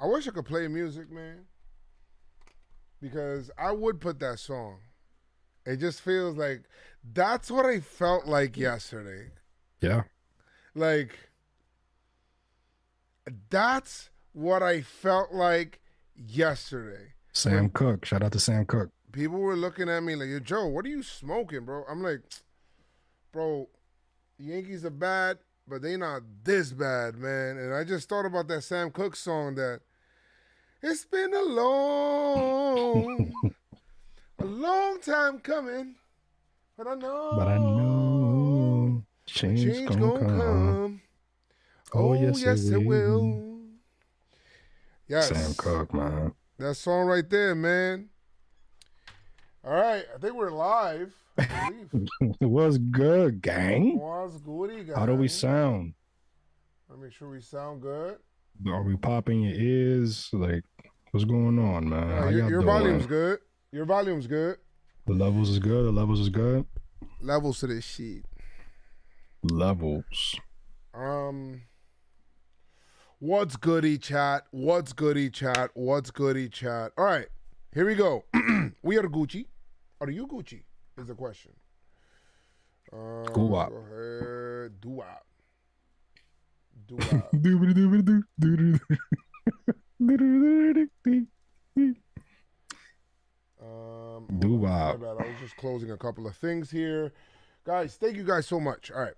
I wish I could play music, man, because I would put that song. It just feels like that's what I felt like yesterday. Yeah. Like, that's what I felt like yesterday. Sam Cooke. Shout out to Sam Cooke. People were looking at me like, yo, Joe, what are you smoking, bro? I'm like, bro, Yankees are bad, but they not this bad, man. And I just thought about that Sam Cooke song that it's been a long time coming, but I know change gonna come. Oh, yes, it will. Yes. Sam Cooke, man. That song right there, man. All right, I think we're live. It was good, gang. What's goody, guys? How do we sound? Let me make sure we sound good. Are we popping your ears? Like, what's going on, man? How y'all Your doing? volume's good. Your volume's good. The levels is good. The levels is good. Levels to this shit. Levels. What's goody, chat? What's goody, chat? What's goody, chat? All right, here we go. We are Gucci. Are you Gucci? Is the question. Go up. Go ahead. Do up. Do up. I was just closing a couple of things here. Guys, thank you guys so much. All right.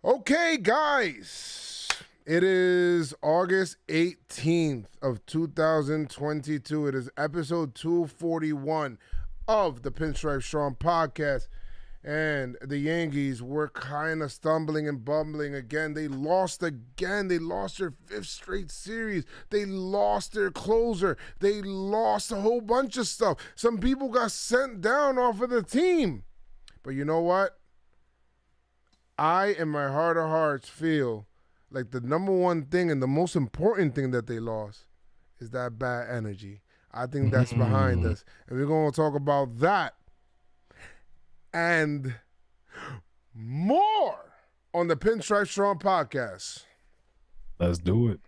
Okay, guys. It is August 18th of 2022. It is episode 241 of the PinstripeStrong podcast. And the Yankees were kind of stumbling and bumbling again. They lost again. They lost their fifth straight series. They lost their closer. They lost a whole bunch of stuff. Some people got sent down off of the team. But you know what? I, in my heart of hearts, feel like the number one thing and the most important thing that they lost is that bad energy. I think that's behind us. And we're going to talk about that and more on the PinstripeStrong podcast. Let's do it.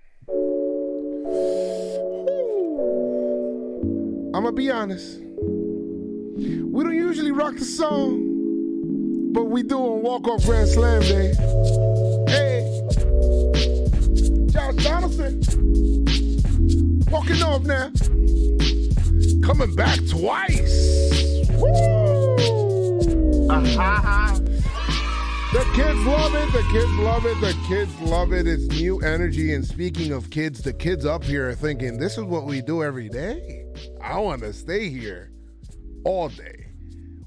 I'm going to be honest. We don't usually rock the song, but we do on Walk-Off Grand Slam Day. Hey, Josh Donaldson, walking off now. Coming back twice. Woo! The kids love it. The kids love it. The kids love it. It's new energy. And speaking of kids, the kids up here are thinking, this is what we do every day. I want to stay here all day.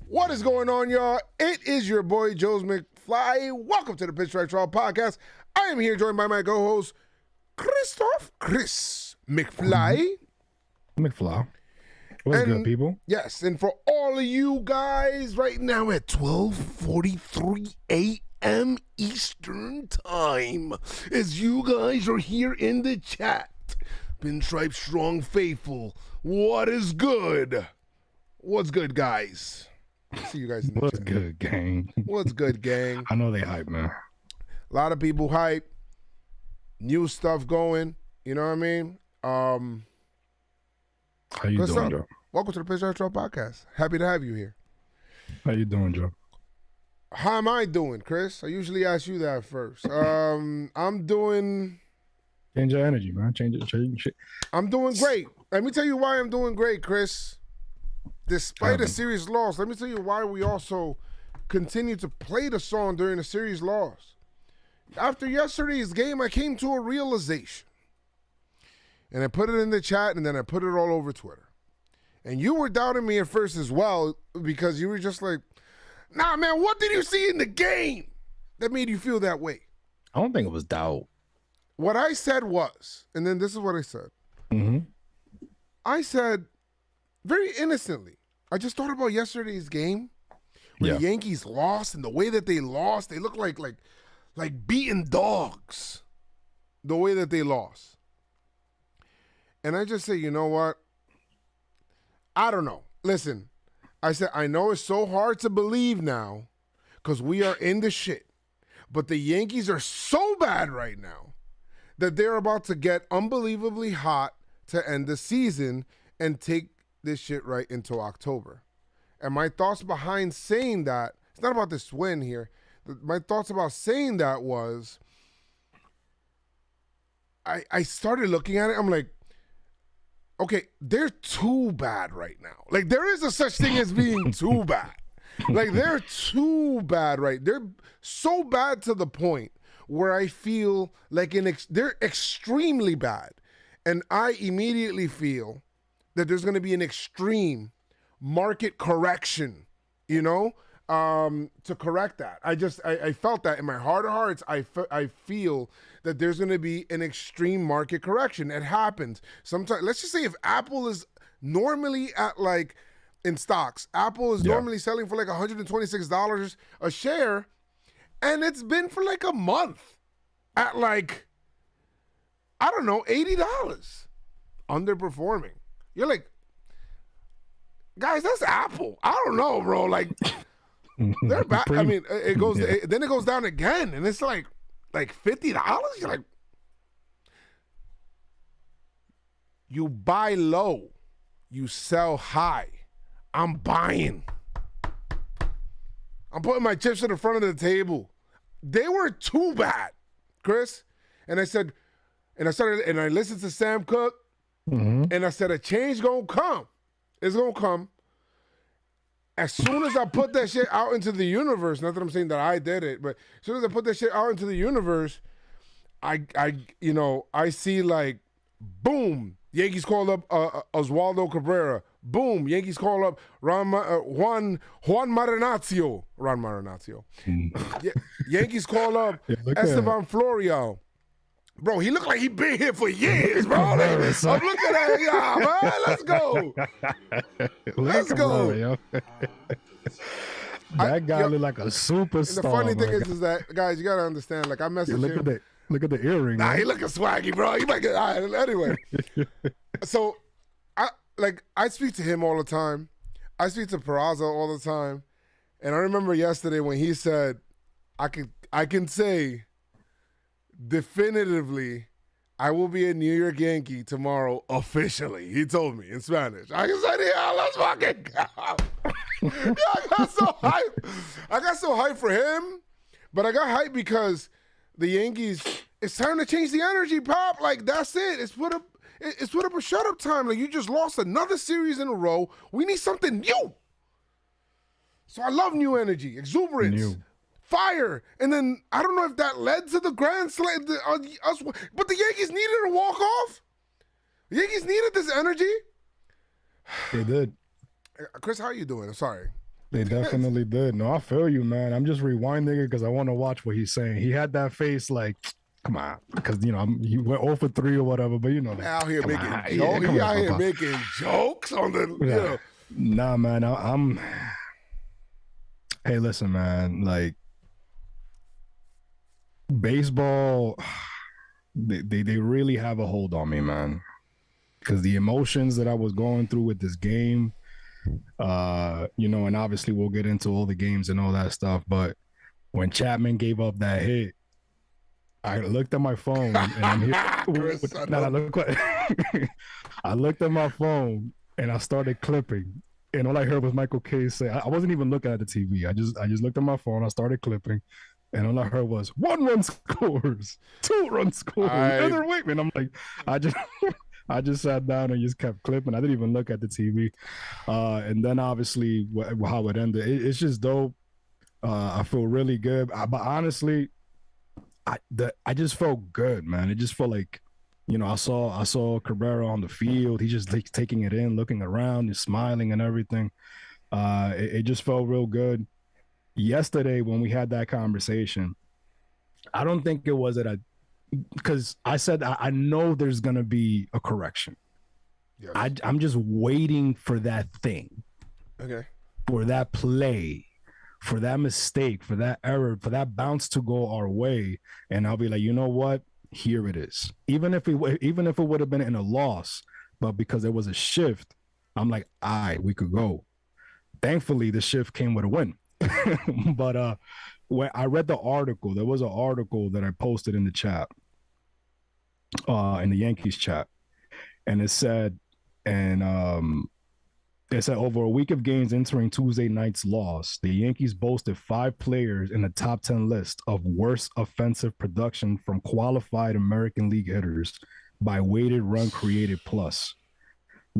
What is going on, y'all? It is your boy, Joezmcfly. Welcome to the PinstripeStrong podcast. I am here joined by my co-host, Chris McFly. McFly. What's good, people? Yes, and for all of you guys right now at 12:43 a.m. Eastern Time, as you guys are here in the chat, PinstripeStrong faithful, what is good? What's good, guys? See you guys in the What's chat. good, gang? What's good, gang? I know they hype, man. A lot of people hype. New stuff going. You know what I mean? How you doing, Joe? Welcome to the PinstripeStrong podcast. Happy to have you here. How you doing, Joe? How am I doing, Chris? I usually ask you that first. I'm doing... Change your energy, man. Change it. I'm doing great. Let me tell you why I'm doing great, Chris. Despite a series loss, let me tell you why we also continue to play the song during the series loss. After yesterday's game, I came to a realization. And I put it in the chat, and then I put it all over Twitter. And you were doubting me at first as well, because you were just like, nah, man, what did you see in the game that made you feel that way? I don't think it was doubt. What I said was, and then this is what I said. Mm-hmm. I said, very innocently, I just thought about yesterday's game when the Yankees lost, and the way that they lost, they looked like beaten dogs, the way that they lost. And I just say, you know what? I don't know. Listen, I said, I know it's so hard to believe now because we are in the shit. But the Yankees are so bad right now that they're about to get unbelievably hot to end the season and take this shit right into October. And my thoughts behind saying that, it's not about this win here. My thoughts about saying that was, I started looking at it. I'm like, okay, they're too bad right now. Like, there is a such thing as being too bad. Like, they're too bad, right? They're so bad to the point where I feel like they're extremely bad. And I immediately feel that there's going to be an extreme market correction, you know, to correct that. I felt that in my heart of hearts. I feel that there's going to be an extreme market correction. It happens sometimes. Let's just say if Apple is normally at like, in stocks, Apple is normally selling for like $126 a share, and it's been for like a month at like, I don't know, $80, underperforming. You're like, guys, that's Apple. I don't know, bro. Like, they're back. I mean, it goes then it goes down again, and it's like $50. You're like, you buy low, you sell high. I'm buying. I'm putting my chips to the front of the table. They were too bad, Chris. And I said, and I listened to Sam Cooke, and I said, a change gonna come. It's gonna come. As soon as I put that shit out into the universe, not that I'm saying that I did it, but as soon as I put that shit out into the universe, I see like, boom, Yankees called up Oswaldo Cabrera. Boom, Yankees call up Juan Marinaccio. Ron Marinaccio. Yankees call up Esteban Florial. Bro, he looked like he been here for years, bro. I'm looking at y'all, man. Let's go. Let's go. That guy looked like a superstar. The funny thing is that, guys, you got to understand, like, I messaged him. Look at the earring. Nah, he looking swaggy, bro. He might get, all right, anyway. So, I speak to him all the time. I speak to Peraza all the time. And I remember yesterday when he said, I can say definitively I will be a New York Yankee tomorrow officially. He told me in Spanish. I said, yeah, let's fucking go. Yeah, I got so hyped. I got so hyped for him, but I got hyped because the Yankees, it's time to change the energy, Pop. Like, that's it. It's put up a shut-up time. Like, you just lost another series in a row. We need something new. So I love new energy, exuberance, fire. And then I don't know if that led to the grand slam, but the Yankees needed a walk-off. The Yankees needed this energy. They did. Chris, how are you doing? I'm sorry. They definitely did. No, I feel you, man. I'm just rewinding it because I want to watch what he's saying. He had that face like, come on, because he went 0 for 3 or whatever. But out here making jokes. He out here making jokes on the. Nah, man. I'm. Hey, listen, man. Like, baseball, they really have a hold on me, man. Because the emotions that I was going through with this game, and obviously we'll get into all the games and all that stuff. But when Chapman gave up that hit, I looked at my phone and I'm here. I looked at my phone and I started clipping, and all I heard was Michael K say, I wasn't even looking at the TV. I just looked at my phone. I started clipping, and all I heard was 1 run scores, 2 run scores, another Waitman. I'm like, I just sat down and just kept clipping. I didn't even look at the TV. And then obviously how it ended, it's just dope. I feel really good. But honestly, I just felt good, man. It just felt like, I saw Cabrera on the field. He just like taking it in, looking around, and smiling and everything. It just felt real good. Yesterday when we had that conversation, I don't think it was because I said I know there's gonna be a correction. Yes. I'm just waiting for that thing. Okay. For that play, for that mistake, for that error, for that bounce to go our way, and I'll be like, you know what? Here it is. Even if it would have been in a loss, but because there was a shift, I'm like, we could go. Thankfully, the shift came with a win. But when I read the article, there was an article that I posted in the chat, in the Yankees chat, and and it said over a week of games entering Tuesday night's loss, the Yankees boasted 5 players in the top 10 list of worst offensive production from qualified American League hitters by weighted run created plus.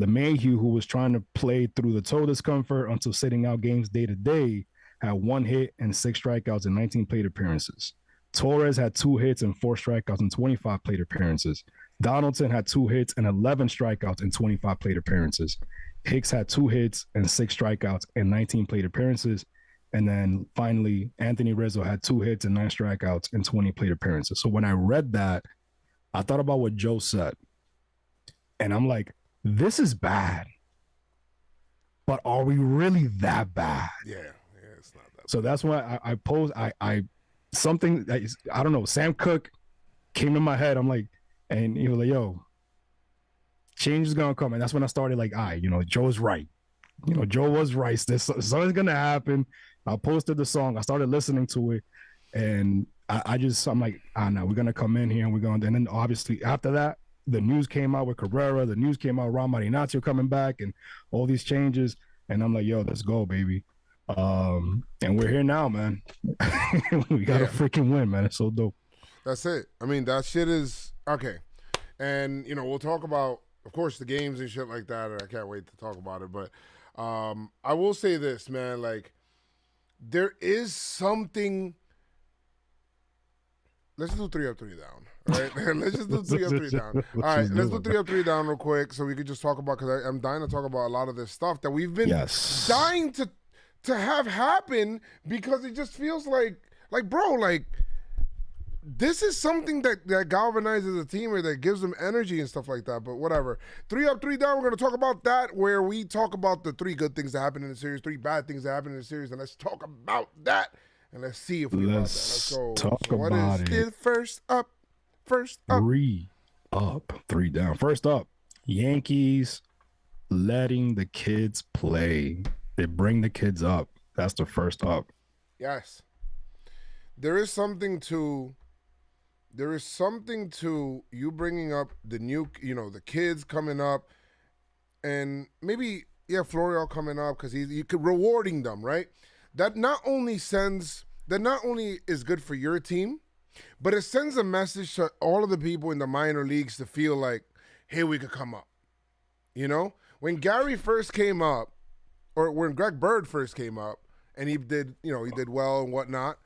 LeMahieu, who was trying to play through the toe discomfort until sitting out games day to day, had 1 hit and 6 strikeouts in 19 plate appearances. Torres had 2 hits and 4 strikeouts in 25 plate appearances. Donaldson had 2 hits and 11 strikeouts in 25 plate appearances. Hicks had 2 hits and 6 strikeouts in 19 plate appearances. And then finally, Anthony Rizzo had 2 hits and 9 strikeouts in 20 plate appearances. So when I read that, I thought about what Joe said. And I'm like, this is bad. But are we really that bad? Yeah, it's not that So bad. that's why I posed, something, I don't know, Sam Cooke came in my head. I'm like, and he was like, yo, change is gonna come. And that's when I started like, Joe's right. Joe was right. Something's gonna happen. I posted the song. I started listening to it, and I'm like, no, we're gonna come in here and we're going. And then obviously after that, the news came out with Cabrera. The news came out Ron Marinaccio coming back and all these changes. And I'm like, yo, let's go, baby. And we're here now, man. We got to freaking win, man. It's so dope. That's it. I mean, that shit is okay. And we'll talk about, of course, the games and shit like that. And I can't wait to talk about it. But I will say this, man. Like, there is something. Let's do 3 up, 3 down. All right, let's just do 3 up, 3 down. All right, let's do 3 up, 3 down real quick, so we could just talk about, because I'm dying to talk about a lot of this stuff that we've been dying to have happen, because it just feels like bro, like this is something that galvanizes a team or that gives them energy and stuff like that. But whatever. 3 up, 3 down. We're gonna talk about that, where we talk about the 3 good things that happen in the series, 3 bad things that happen in the series, and let's talk about that. And let's see if we got that. Let's go. Talk about it. First up? 3 up, 3 down. First up, Yankees letting the kids play. They bring the kids up. That's the first up. Yes. There is something to you bringing up the new, the kids coming up, and maybe Florial coming up, because you could rewarding them, right? That not only is good for your team, but it sends a message to all of the people in the minor leagues to feel like, hey, we could come up. When Gary first came up, or when Greg Bird first came up, and he did well and whatnot,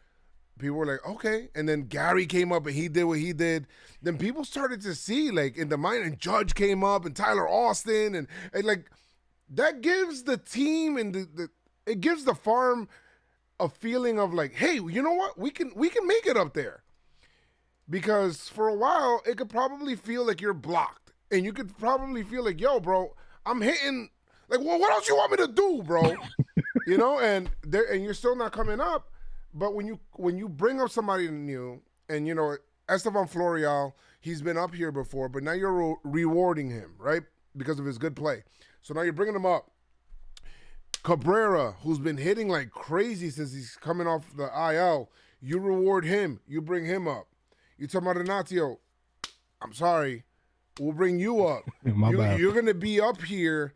people were like, okay. And then Gary came up and he did what he did. Then people started to see, like, in the minor, and Judge came up and Tyler Austin, and like, that gives the team and it gives the farm a feeling of like, hey, you know what? We can make it up there. Because for a while, it could probably feel like you're blocked. And you could probably feel like, yo, bro, I'm hitting. Like, well, what else you want me to do, bro? And you're still not coming up. But when you bring up somebody new, and, Estevan Florial, he's been up here before, but now you're rewarding him, right? Because of his good play. So now you're bringing him up. Cabrera, who's been hitting like crazy since he's coming off the IL, you reward him. You bring him up. You tell Marinaccio, I'm sorry, we'll bring you up. You're going to be up here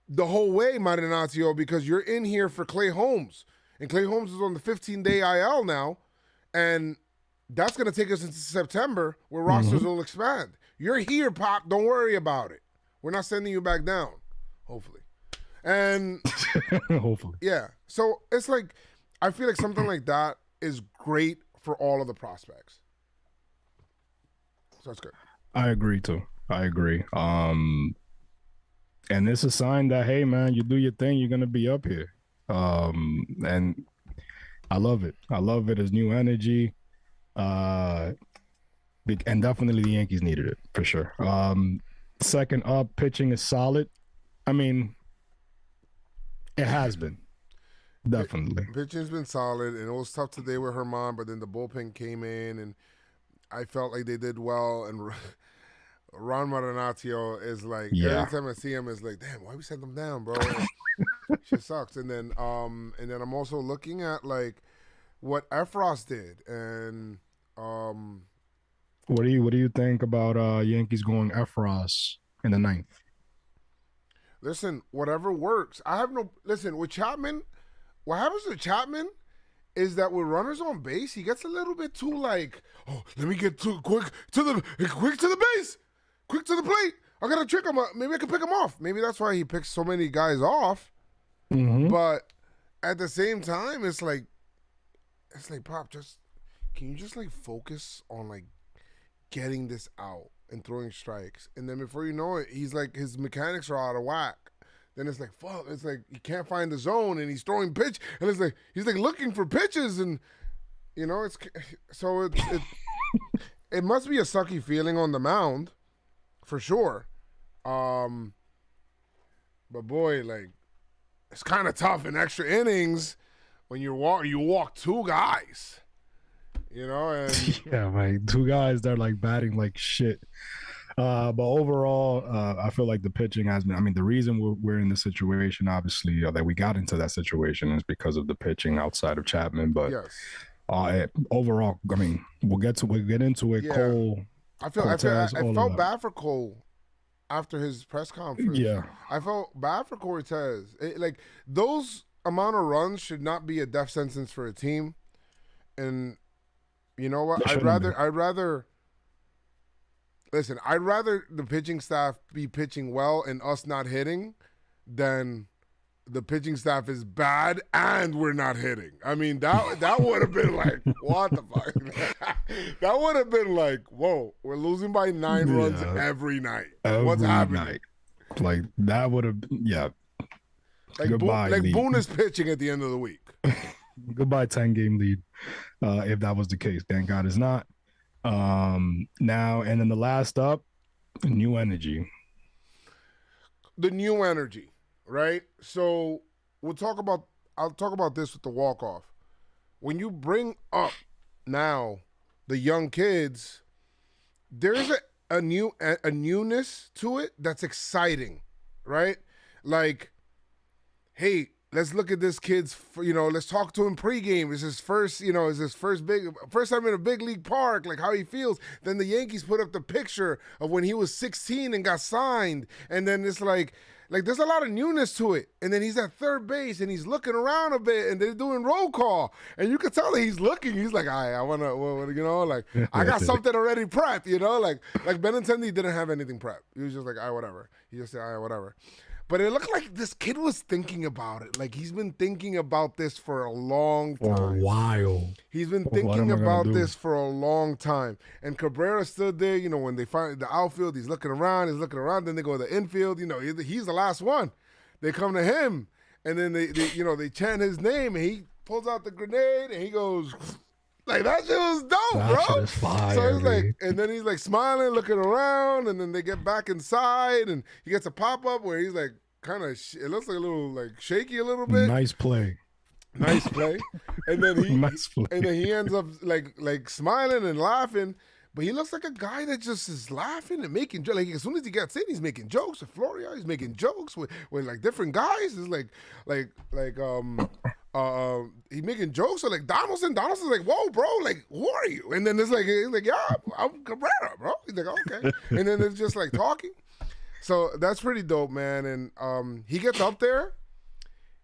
the whole way, Marinaccio, because you're in here for Clay Holmes. And Clay Holmes is on the 15-day IL now, and that's going to take us into September, where rosters will expand. You're here, Pop. Don't worry about it. We're not sending you back down, hopefully. And hopefully. Yeah. So it's like, I feel like something like that is great for all of the prospects. So that's good. I agree too. I agree. And it's a sign that, hey man, you do your thing, you're gonna be up here. And I love it. I love it as new energy. And definitely the Yankees needed it for sure. Second up, pitching is solid. I mean, it has been. Definitely. Pitching's been solid, and it was tough today with Herman, but then the bullpen came in, and I felt like they did well. And Ron Marinaccio is like, every time I see him, is like, damn, why we sent them down, bro? Shit sucks. And then I'm also looking at like what Efros did, and What do you think about Yankees going Efros in the ninth? Listen, whatever works. I have no listen with Chapman. What happens with Chapman is that with runners on base, he gets a little bit too like, oh, let me get too quick to the base, quick to the plate. I gotta trick him. Maybe I can pick him off. Maybe that's why he picks so many guys off. Mm-hmm. But at the same time, it's like, Pop, can you just like focus on like getting this out and throwing strikes, and then before you know it, he's like his mechanics are out of whack. Then it's like fuck. It's like he can't find the zone, and he's throwing pitch, and it's like he's like looking for pitches, and it's so it must be a sucky feeling on the mound, for sure. But boy, like it's kind of tough in extra innings when you walk two guys. And Yeah, right. Two guys that are like batting like shit. But overall, I feel like the pitching has been. I mean, the reason we're in this situation, obviously, that we got into that situation is because of the pitching outside of Chapman. But yes. Overall, I mean, we'll get into it. Yeah. Cole, I felt bad for Cole after his press conference. Yeah, I felt bad for Cortez. Like those amount of runs should not be a death sentence for a team. And you know what? I'd rather the pitching staff be pitching well and us not hitting than the pitching staff is bad and we're not hitting. I mean, that would have been like, what the fuck? That would have been like, whoa, we're losing by 9 runs every night. What's happening? Night. Like that would have, yeah. Like goodbye. Boone is pitching at the end of the week. Goodbye 10-game lead. If that was the case, thank God it's not. Now and then the last up, new energy. The new energy, right? So I'll talk about this with the walk-off. When you bring up now the young kids, there is a newness to it that's exciting, right? Like, hey, let's look at this kid's, let's talk to him pregame. It's his first, first time in a big league park, like how he feels. Then the Yankees put up the picture of when he was 16 and got signed. And then it's like there's a lot of newness to it. And then he's at third base and he's looking around a bit and they're doing roll call. And you can tell that he's looking. He's like, I want to, I got something already prepped, like Benintendi didn't have anything prepped. He was just like, whatever. He just said, whatever. But it looked like this kid was thinking about it. Like he's been thinking about this for a long time. For a while. He's been thinking about this for a long time. And Cabrera stood there, when they find the outfield, he's looking around. Then they go to the infield. He's the last one. They come to him. And then they chant his name. And he pulls out the grenade and he goes... Like, that shit was dope, bro. Fire, so he's like, and then he's like smiling, looking around, and then they get back inside, and he gets a pop up where he's like, kind of, it looks like a little like shaky a little bit. Nice play. And then he ends up like smiling and laughing, but he looks like a guy that just is laughing and making jokes. Like as soon as he gets in, he's making jokes with Florio. He's making jokes with like different guys. It's he's making jokes. So like Donaldson's like, whoa, bro, like who are you? And then he's like, yeah, I'm Cabrera, bro. He's like, okay. And then it's just like talking. So that's pretty dope, man. And he gets up there.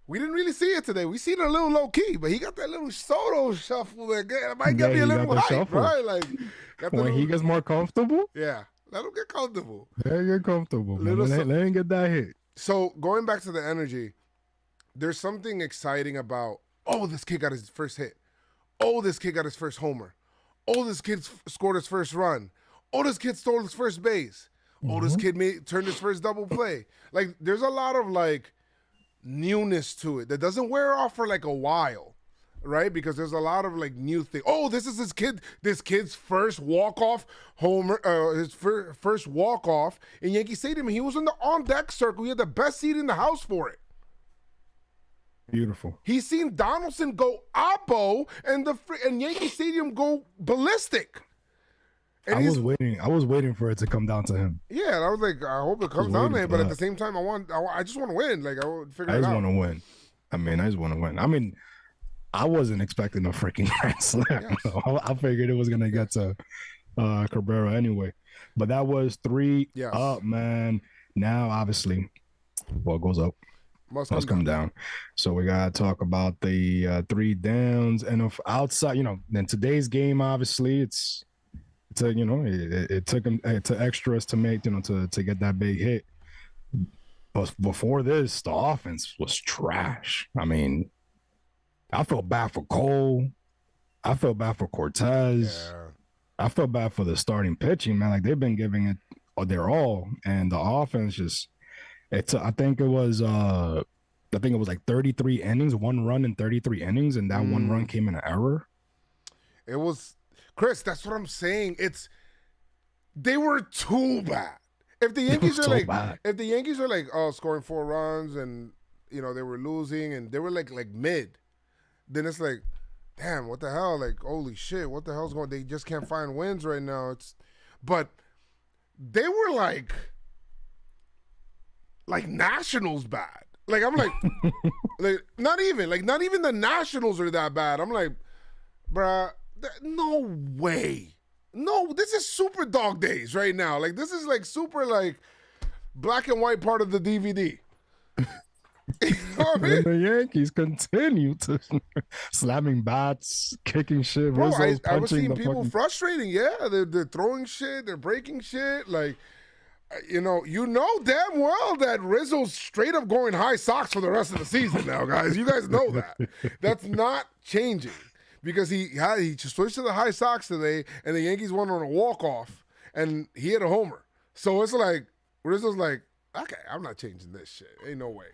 We didn't really see it today. We seen it a little low key, but he got that little Soto shuffle that might get me a little hype, right? Like when he gets more comfortable. Yeah, let him get comfortable. Let him get comfortable. Let him get that hit. So going back to the energy, there's something exciting about, this kid got his first hit. This kid got his first homer. This kid scored his first run. This kid stole his first base. This kid turned his first double play. Like there's a lot of like newness to it that doesn't wear off for like a while, right? Because there's a lot of like new things. This is this kid's first walk-off homer, his first walk-off in Yankee Stadium. He was in the on-deck circle. He had the best seat in the house for it. Beautiful. He's seen Donaldson go oppo and Yankee Stadium go ballistic. And I was waiting for it to come down to him. Yeah, and I was like, I hope it comes down there. But at the same time, I just want to win. Like I would figure it out. I just want to win. I just want to win. I mean, I wasn't expecting a freaking grand slam. Yes. I figured it was gonna get to Cabrera anyway. But that was 3 Yes. up, man. Now, obviously, what goes up Must come down. So we gotta talk about the 3 downs, and if outside, then today's game, obviously, it took him to extras to make to get that big hit. But before this, the offense was trash. I mean, I felt bad for Cole. I felt bad for Cortez. Yeah. I felt bad for the starting pitching, man. Like, they've been giving it their all, and the offense just. I think it was like 33 innings, 1 run in 33 innings, and that 1 run came in an error. It was, Chris, that's what I'm saying. They were too bad. If the Yankees are like, scoring 4 runs and they were losing and they were like mid, then it's like, damn, what the hell? Like, holy shit, what the hell's going on? They just can't find wins right now. But they were like Nationals bad. Like, I'm like, not even the Nationals are that bad. I'm like, bruh, no way. No, this is super dog days right now. Like, this is like super like black and white part of the DVD. You know what I mean? The Yankees continue to slamming bats, kicking shit. Bro, I was seeing people frustrating. Yeah, they're throwing shit, they're breaking shit. Like, you know damn well that Rizzo's straight up going high socks for the rest of the season now, guys. You guys know that. That's not changing because he switched to the high socks today, and the Yankees won on a walk-off, and he hit a homer. So it's like Rizzo's like, okay, I'm not changing this shit. Ain't no way.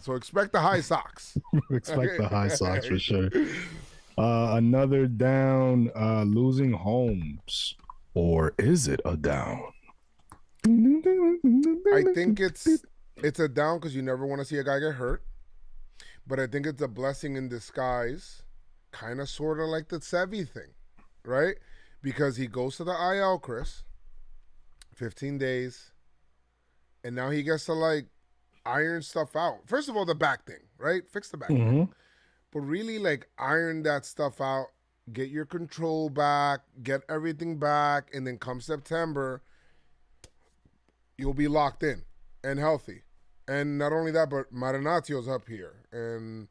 So expect the high socks. Expect the high socks for sure. Another down, losing Holmes. Or is it a down? I think it's a down because you never want to see a guy get hurt. But I think it's a blessing in disguise, kind of sort of like the Sevy thing, right? Because he goes to the IL, Chris, 15 days, and now he gets to like iron stuff out. First of all, the back thing, right? Fix the back thing. But really like iron that stuff out, get your control back, get everything back, and then come September, you'll be locked in and healthy. And not only that, but Marinacio's up here. And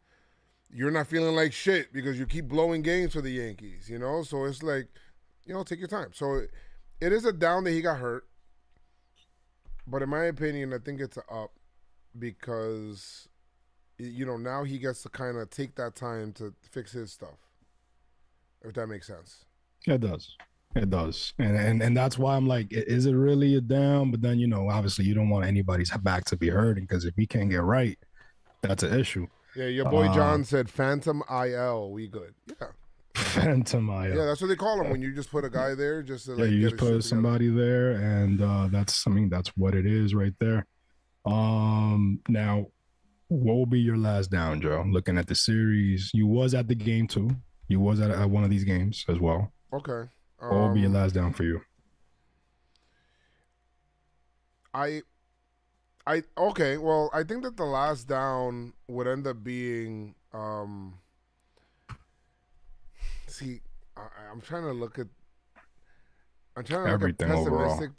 you're not feeling like shit because you keep blowing games for the Yankees, you know? So it's like, take your time. So it is a down that he got hurt. But in my opinion, I think it's an up because, now he gets to kind of take that time to fix his stuff, if that makes sense. It does. It does. And that's why I'm like, is it really a down? But then, obviously you don't want anybody's back to be hurting because if he can't get right, that's an issue. Yeah, your boy John said Phantom IL, we good. Yeah. Phantom IL. Yeah, that's what they call him when you just put a guy there just to you just put somebody there, and that's what it is right there. Now, what will be your last down, Joe? Looking at the series, you was at the game too. You was at one of these games as well. Okay. What will be your last down for you? Okay. Well, I think that the last down would end up being. See, I'm trying to look at. I'm trying to everything look at pessimistic overall.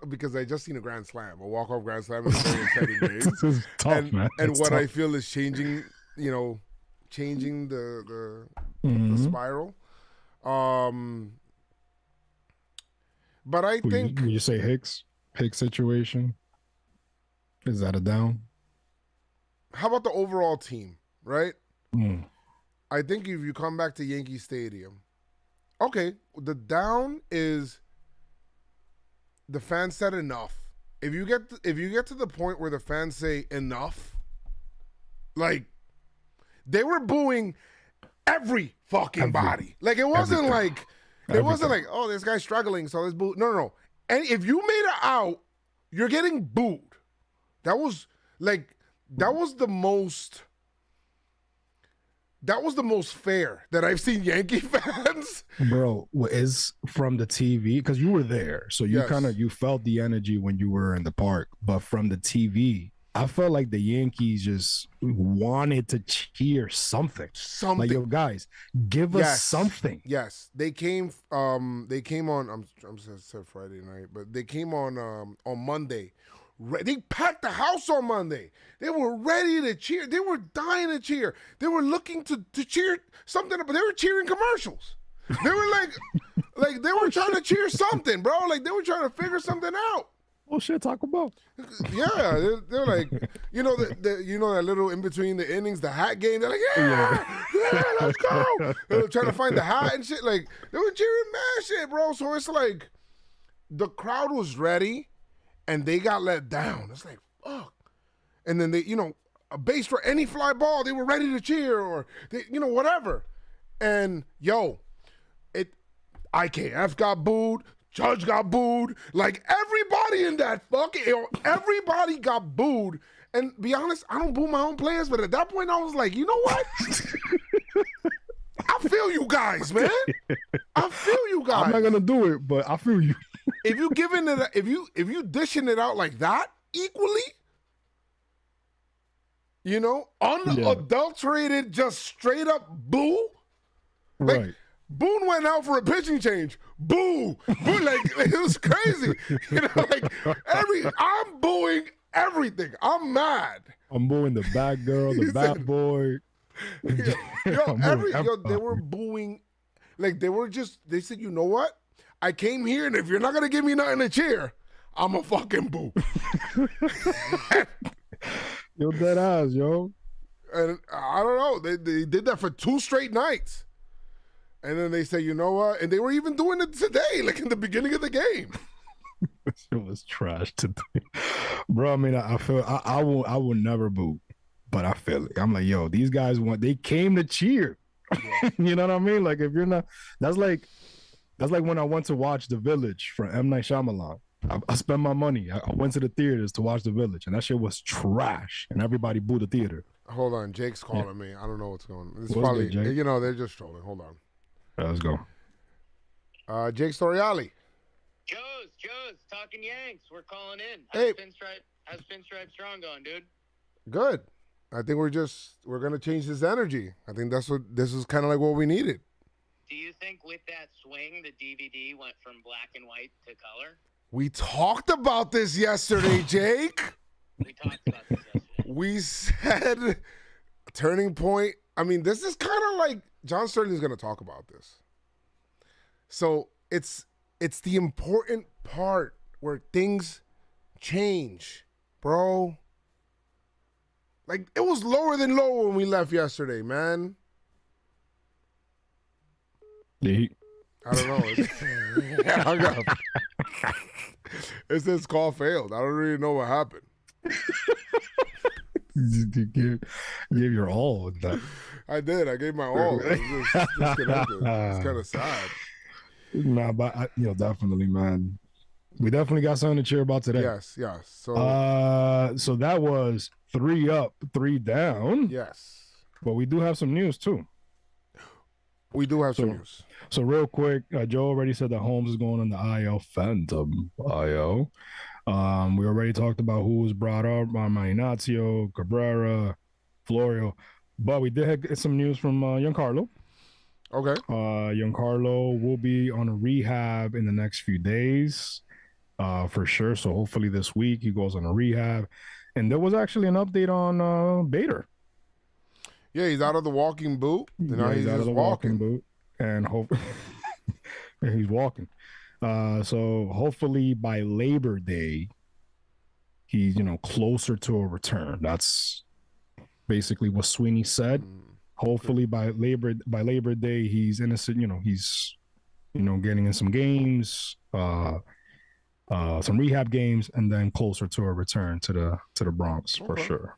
because I just seen a grand slam, a walk-off grand slam. Is a very exciting game. This is tough, man. And it's what tough. I feel is changing the spiral. But I think you say Hicks situation. Is that a down? How about the overall team, right? I think if you come back to Yankee Stadium, okay, the down is the fans said enough. If you get to the point where the fans say enough, like they were booing every fucking body. Like it wasn't like oh, this guy's struggling, so let's boo. No. And if you made it out, you're getting booed. That was the most fair that I've seen Yankee fans. Bro, is from the TV, because you were there. So you you felt the energy when you were in the park. But from the TV, I felt like the Yankees just wanted to cheer something. Like, yo, guys, give us something. Yes, they came on. I'm said Friday night, but they came on Monday. They packed the house on Monday. They were ready to cheer. They were dying to cheer. They were looking to cheer something, but they were cheering commercials. They were like they were trying to cheer something, bro. Like they were trying to figure something out. Oh shit, Taco Bell. Yeah, they're like, you know that little in between the innings, the hat game. They're like, yeah, let's go. They're trying to find the hat and shit. Like they were cheering mad shit, bro. So it's like the crowd was ready, and they got let down. It's like fuck. And then they, a base for any fly ball, they were ready to cheer or they, whatever. And IKF got booed. Judge got booed. Like everybody in that everybody got booed. And be honest, I don't boo my own players, but at that point I was like, you know what? I feel you guys, man. I feel you guys. I'm not gonna do it, but I feel you. If you dishing it out like that equally, unadulterated, just straight up boo. Like, Right. Boone went out for a pitching change. Boo! Boo! Like it was crazy. I'm booing everything. I'm mad. I'm booing the bad girl, the bad boy. They were booing. Like they said, you know what? I came here, and if you're not gonna give me nothing to cheer, I'm a fucking boo. Yo, dead ass, yo. And I don't know. They did that for 2 straight nights. And then they say, you know what? And they were even doing it today, like in the beginning of the game. It was trash today. Bro, I mean, I feel I will never boo, but I feel it. I'm like, yo, these guys they came to cheer. Yeah. You know what I mean? Like if you're not, that's like when I went to watch The Village from M. Night Shyamalan. I spent my money. I went to the theaters to watch The Village, and that shit was trash, and everybody booed the theater. Hold on, Jake's calling me. I don't know what's going on. It's what's probably, good, Jake? They're just trolling. Hold on. Let's go. Jake Storiali. Joe's talking Yanks. We're calling in. Hey. How's PinstripeStrong going, dude? Good. I think we're gonna change this energy. I think this is kind of like what we needed. Do you think with that swing, the DVD went from black and white to color? We talked about this yesterday, Jake. We talked about this yesterday. We said turning point. I mean, this is kind of like John Sterling's going to talk about this. So it's the important part where things change, bro. Like, it was lower than low when we left yesterday, man. Yeah. I don't know. Hung up. It says call failed. I don't really know what happened. You gave your all with that. I did. I gave my all. It was just disconnected. It's kind of sad. Nah, but definitely, man. We definitely got something to cheer about today. Yes. So that was 3 up, 3 down. Yes. But we do have some news too. We do have some news. So real quick, Joe already said that Holmes is going on the IL Phantom IL. We already talked about who was brought up: Ignacio, Cabrera, Florio. But we did get some news from Giancarlo. Okay. Giancarlo will be on a rehab in the next few days, for sure. So hopefully this week he goes on a rehab. And there was actually an update on Bader. Yeah, he's out of the walking boot. Yeah, he's out of the walking boot, and he's walking. So hopefully by Labor Day, he's closer to a return. That's basically what Sweeney said. Hopefully by Labor Day, he's innocent. He's getting in some games, some rehab games, and then closer to a return to the Bronx for sure.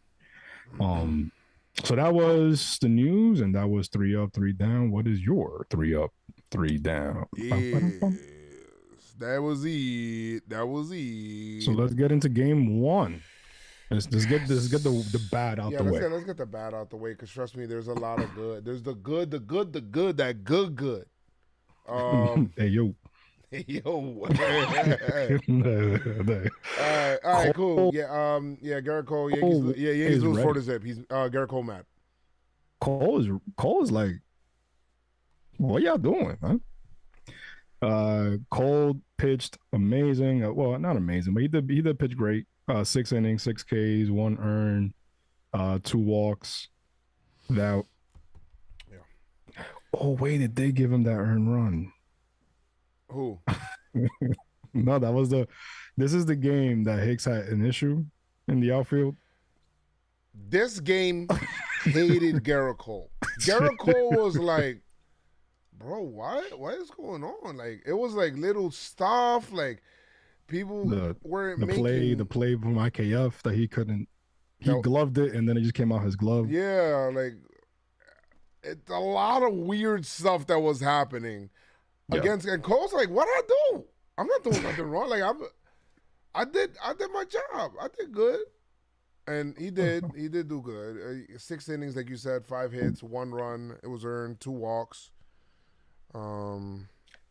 So that was the news, and that was 3 up, 3 down. What is your 3 up, 3 down? Yes, that was it. So let's get into game 1. Let's get the bad out the way. Let's get the bad out the way, because trust me, there's a lot of good. There's the good. Hey, yo. Yo. No. All right, cool. Cole, Yeah, Garrett Cole. Cole Yankees is lose ready. 4 to zip. He's Garrett Cole mad. Cole is like, what y'all doing, man? Cole pitched amazing. Well, not amazing, but he did pitch great. 6 innings, 6 Ks, 1 earned, 2 walks. That. Yeah. Oh wait, did they give him that earned run? Who? No, that was the. This is the game that Hicks had an issue in the outfield. This game hated Garrett Cole. Garrett Cole was like, bro, what is going on? Like, it was like little stuff. Like, people weren't making the play from IKF that he couldn't. He gloved it and then it just came out his glove. Yeah, like it's a lot of weird stuff that was happening against. And Cole's like, what I do? I'm not doing nothing wrong. Like I did my job. I did good. And he did do good. 6 innings, like you said, 5 hits, 1 run. It was earned, 2 walks.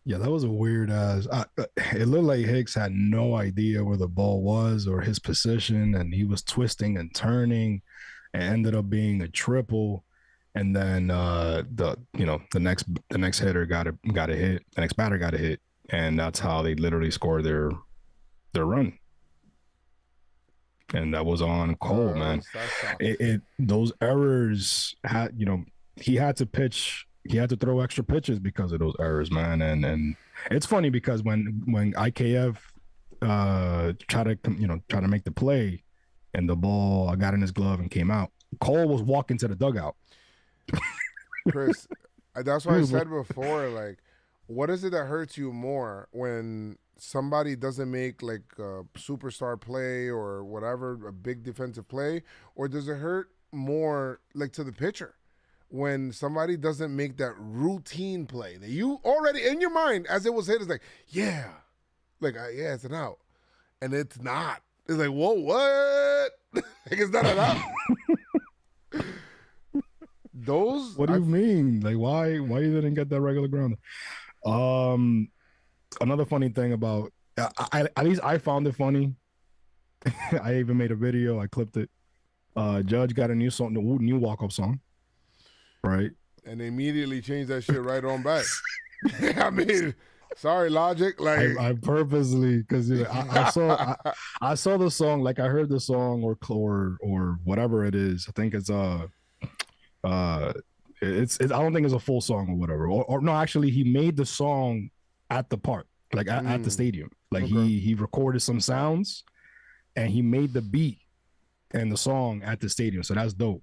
Yeah, that was a weird ass. It looked like Hicks had no idea where the ball was or his position, and he was twisting and turning, and ended up being a triple. And then the next hitter got a hit. The next batter got a hit, and that's how they literally scored their run. And that was on Cole, man. Those errors had, he had to pitch. He had to throw extra pitches because of those errors, man. And it's funny because when IKF tried to make the play, and the ball got in his glove and came out, Cole was walking to the dugout. Chris, that's why I said before, like, what is it that hurts you more when somebody doesn't make like a superstar play or whatever, a big defensive play, or does it hurt more like to the pitcher when somebody doesn't make that routine play that you already in your mind as it was hit is like, yeah, it's an out, and it's not. It's like, whoa, what? Like, it's not an out. Those. What do you mean? Like, why you didn't get that regular grounder? Another funny thing about, at least I found it funny. I even made a video. I clipped it. Judge got a new song, new walk-up song, right? And they immediately changed that shit right on back. I mean, sorry, Logic. Like, I purposely, because I saw the song, like I heard the song or whatever it is. I think it's I don't think it's a full song or whatever. Or no, actually, he made the song at the park, like at the stadium. Like he recorded some sounds, and he made the beat and the song at the stadium. So that's dope.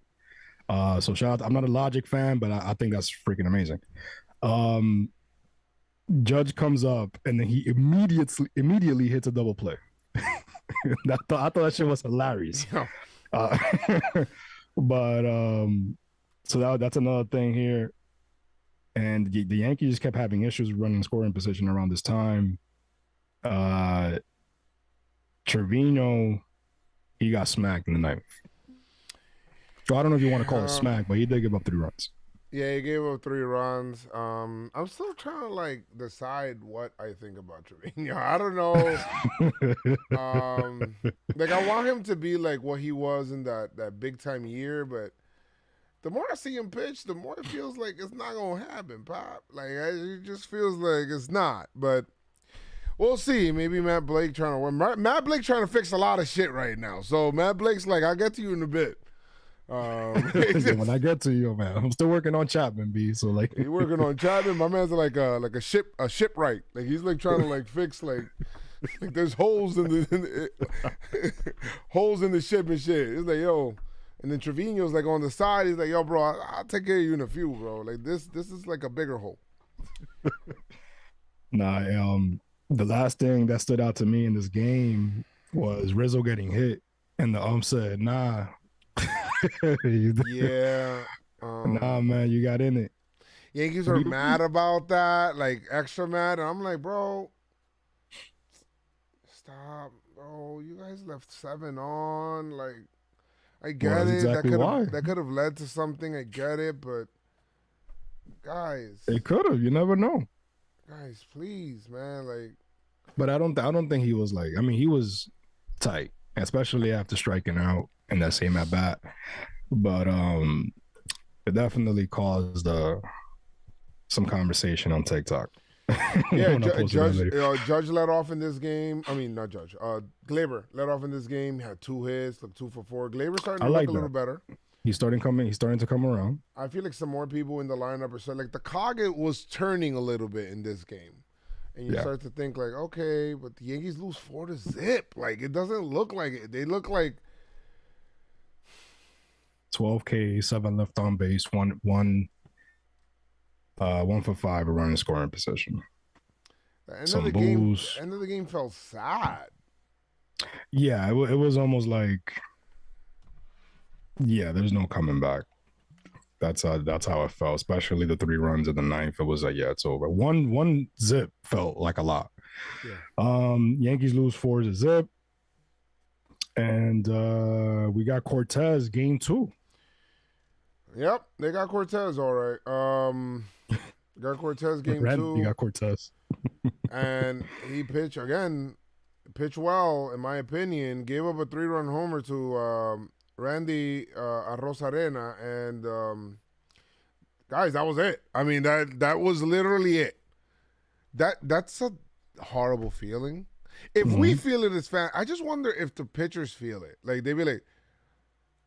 So shout out. I'm not a Logic fan, but I think that's freaking amazing. Judge comes up and then he immediately hits a double play. I thought that shit was hilarious. But so that's another thing here. And the Yankees just kept having issues running scoring position around this time. Trevino, he got smacked in the ninth. So I don't know if you want to call it smack, but he did give up 3 runs. Yeah, he gave up 3 runs. I'm still trying to like decide what I think about Trevino. I don't know. Like, I want him to be like what he was in that big time year, but the more I see him pitch, the more it feels like it's not gonna happen, Pop. Like, it just feels like it's not. But we'll see. Maybe Matt Blake trying to win. Matt Blake trying to fix a lot of shit right now. So Matt Blake's like, I'll get to you in a bit. When I get to you, man, I'm still working on Chapman, B. So like, you working on Chapman? My man's like a shipwright. Like, he's like trying to like fix like there's holes in the holes in the ship and shit. It's like, yo. And then Trevino's like on the side. He's like, yo, bro, I'll take care of you in a few, bro. Like, this is like a bigger hole. Nah, the last thing that stood out to me in this game was Rizzo getting hit, and the said, nah. Yeah. Nah, man, you got in it. Yankees are mad about that, like extra mad. And I'm like, bro, stop, bro. You guys left 7 on. Like, I get it. Exactly that could have led to something. I get it, but guys, it could have. You never know. guys, please, man. Like, But I don't think he was like. I mean, he was tight, especially after striking out in that same at bat. But it definitely caused some conversation on TikTok. yeah, When I posted that video. Judge led off in this game. I mean, not Judge. Glaber led off in this game. Had 2 hits, looked 2 for 4. Glaber starting to look a little better. He's starting to come around. I feel like some more people in the lineup are starting. Like the cog was turning a little bit in this game, and you start to think like, okay, but the Yankees lose 4-0. Like it doesn't look like it. They look like 12 K, 7 left on base, one for 5 a running scoring position. the end of the game. End of the game felt sad. Yeah, it was almost like, yeah, there's no coming back. That's how it felt, especially the 3 runs in the 9th. It was like, yeah, it's over. One zip felt like a lot. Yeah. Yankees lose 4-0. And we got Cortez game 2. Yep, they got Cortez all right. Got Cortez game 2. You got Cortez. And he pitched well, in my opinion. Gave up a 3-run homer to Randy Arozarena, and guys, that was it. I mean, that was literally it. That's a horrible feeling. If we feel it as fans, I just wonder if the pitchers feel it. Like they be like,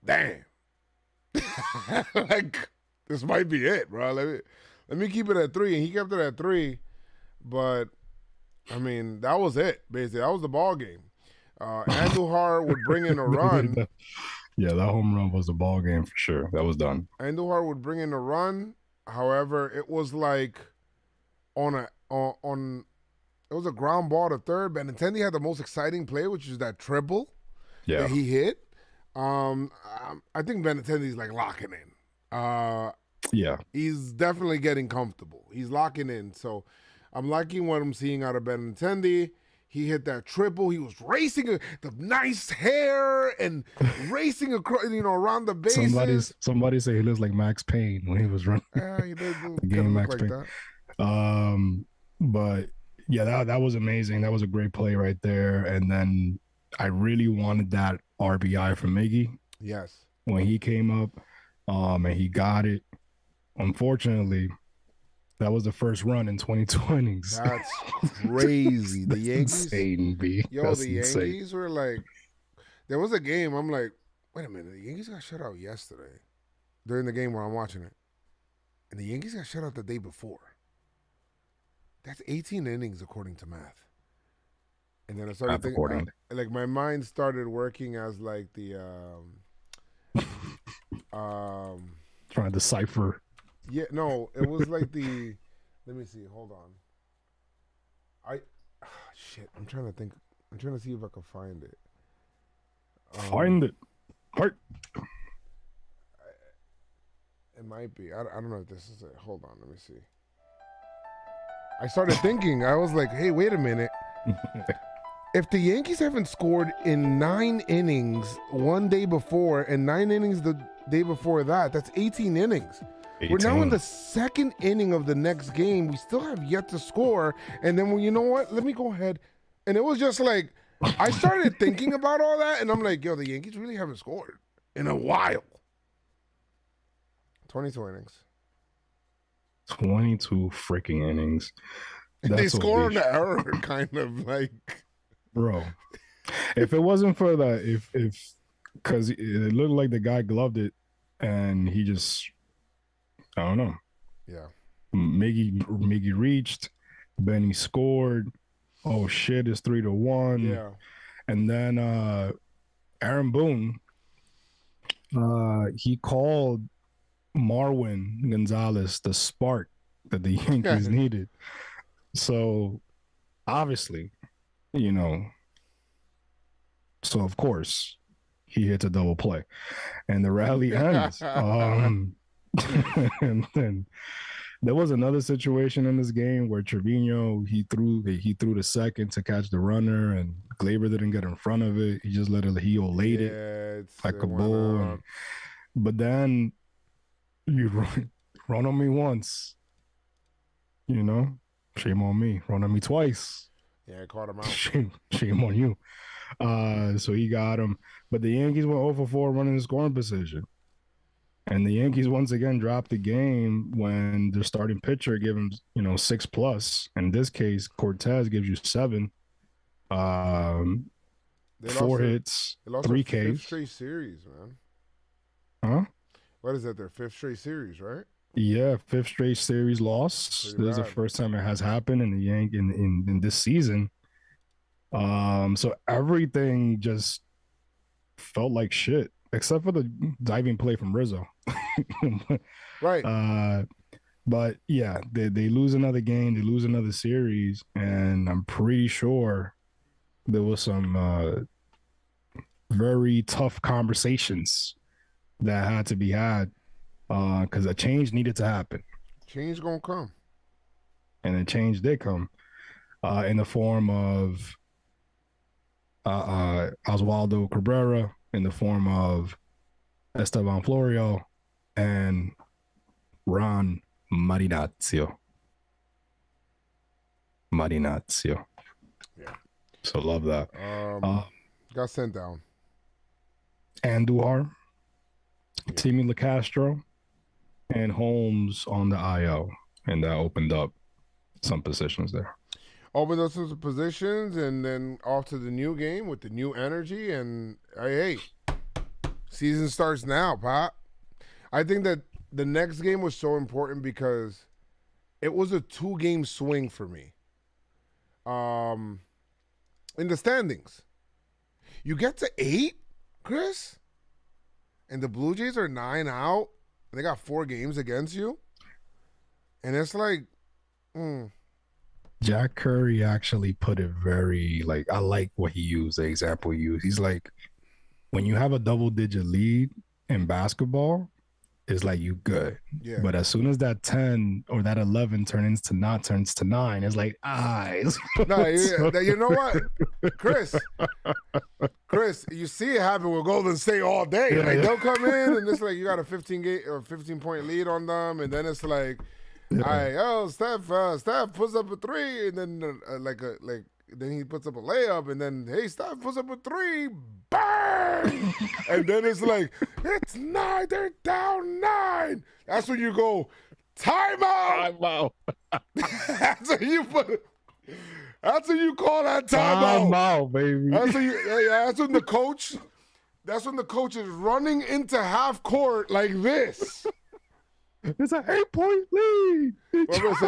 "Damn, like this might be it, bro. Let me keep it at 3," and he kept it at 3. But I mean, that was it. Basically, that was the ball game. Andujar would bring in a run. Yeah, that home run was the ball game for sure. That was done. Andujar would bring in a run. However, it was like it was a ground ball to third. Benintendi had the most exciting play, which is that triple that he hit. I think Benintendi's like locking in. Yeah. He's definitely getting comfortable. He's locking in. So I'm liking what I'm seeing out of Benintendi. He hit that triple. He was racing the nice hair and racing across, around the bases. Somebody say he looks like Max Payne when he was running. He did the game Max like Payne. That. But yeah, that was amazing. That was a great play right there. And then I really wanted that RBI from Miggy. Yes. When he came up, and he got it. Unfortunately, that was the first run in 22 innings. That's crazy. The Yankees, insane, B. That's the Yankees were like, there was a game. I'm like, wait a minute. The Yankees got shut out yesterday during the game where I'm watching it, and the Yankees got shut out the day before. That's 18 innings according to math. And then I started thinking, like my mind started working as like the trying to decipher. Yeah, no, it was like the. Let me see. Hold on. Shit. I'm trying to think. I'm trying to see if I can find it. Find it. Heart. It might be. I don't know if this is it. Hold on. Let me see. I started thinking. I was like, hey, wait a minute. If the Yankees haven't scored in 9 innings one day before and 9 innings the day before that, that's 18 innings. 18. We're now in the 2nd inning of the next game. We still have yet to score. And then, well, you know what? Let me go ahead. And it was just like, I started thinking about all that, and I'm like, yo, the Yankees really haven't scored in a while. 22 innings. 22 freaking innings. They score on the error, kind of like. Bro, if it wasn't for that, because it looked like the guy gloved it, and he just, I don't know. Yeah. Miggy reached, Benny scored. Oh shit, it's 3-1. Yeah. And then Aaron Boone, he called Marwin Gonzalez the spark that the Yankees needed. So obviously, so of course he hits a double play, and the rally ends. And then there was another situation in this game where Trevino he threw the second to catch the runner, and Glaber didn't get in front of it. He just he olayed it like a bull. But then you run on me once, Shame on me. Run on me twice. Yeah, I caught him out. Shame on you. So he got him. But the Yankees went 0 for 4 running the scoring position. And the Yankees once again dropped the game when their starting pitcher gave him, 6+. In this case, Cortez gives you 7. They 4 hits, They lost 3 their fifth Ks. straight series, man. Huh? What is that? Their 5th straight series, right? Yeah, 5th straight series loss. Pretty This is the bad. first time it has happened in the in this season. So everything just felt like shit, except for the diving play from Rizzo. Right. But yeah, they lose another game, they lose another series, and I'm pretty sure there was some very tough conversations that had to be had because a change needed to happen. Change gonna come. And a change did come in the form of Oswaldo Cabrera, in the form of Esteban Florio, and Ron Marinaccio. Yeah. So love that. Got sent down. Andujar, Yeah. Timmy LaCastro, and Holmes on the IL. And that opened up some positions there. Opened up some positions, and then off to the new game with the new energy. And hey, season starts now, Pop. I think that the next game was so important because it was a 2-game swing for me. In the standings, you get to 8, Chris, and the Blue Jays are 9 out. And they got 4 games against you, and it's like, Jack Curry actually put it very, I like what he used, the example he used. He's like, when you have a double-digit lead in basketball, it's like you good. Yeah. But as soon as that 10 or that 11 turns to 9, it's like, No, you know what, Chris, you see it happen with Golden State all day. Yeah, they'll come in and it's like you got a 15-point lead on them, and then it's like, all right, Steph puts up a 3, and then then he puts up a layup, and then hey, Steph puts up a 3, bang, and then it's like it's 9, they're down 9. That's when you go timeout. That's when you put. That's when you call that timeout. Timeout, baby. That's when the coach. That's when the coach is running into half court like this. It's an 8-point lead.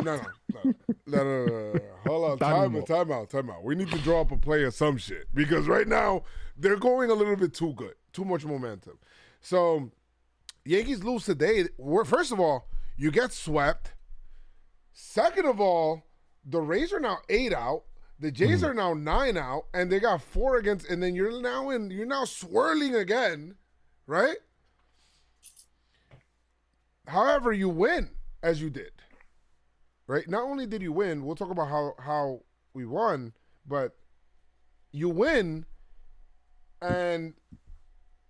No. Hold on. Timeout. We need to draw up a play or some shit because right now they're going a little bit too good, too much momentum. So Yankees lose today. First of all, you get swept. Second of all, the Rays are now 8 out. The Jays are now 9 out, and they got 4 against. And then you're now swirling again, right? However, you win as you did, right? Not only did you win, we'll talk about how we won, but you win, and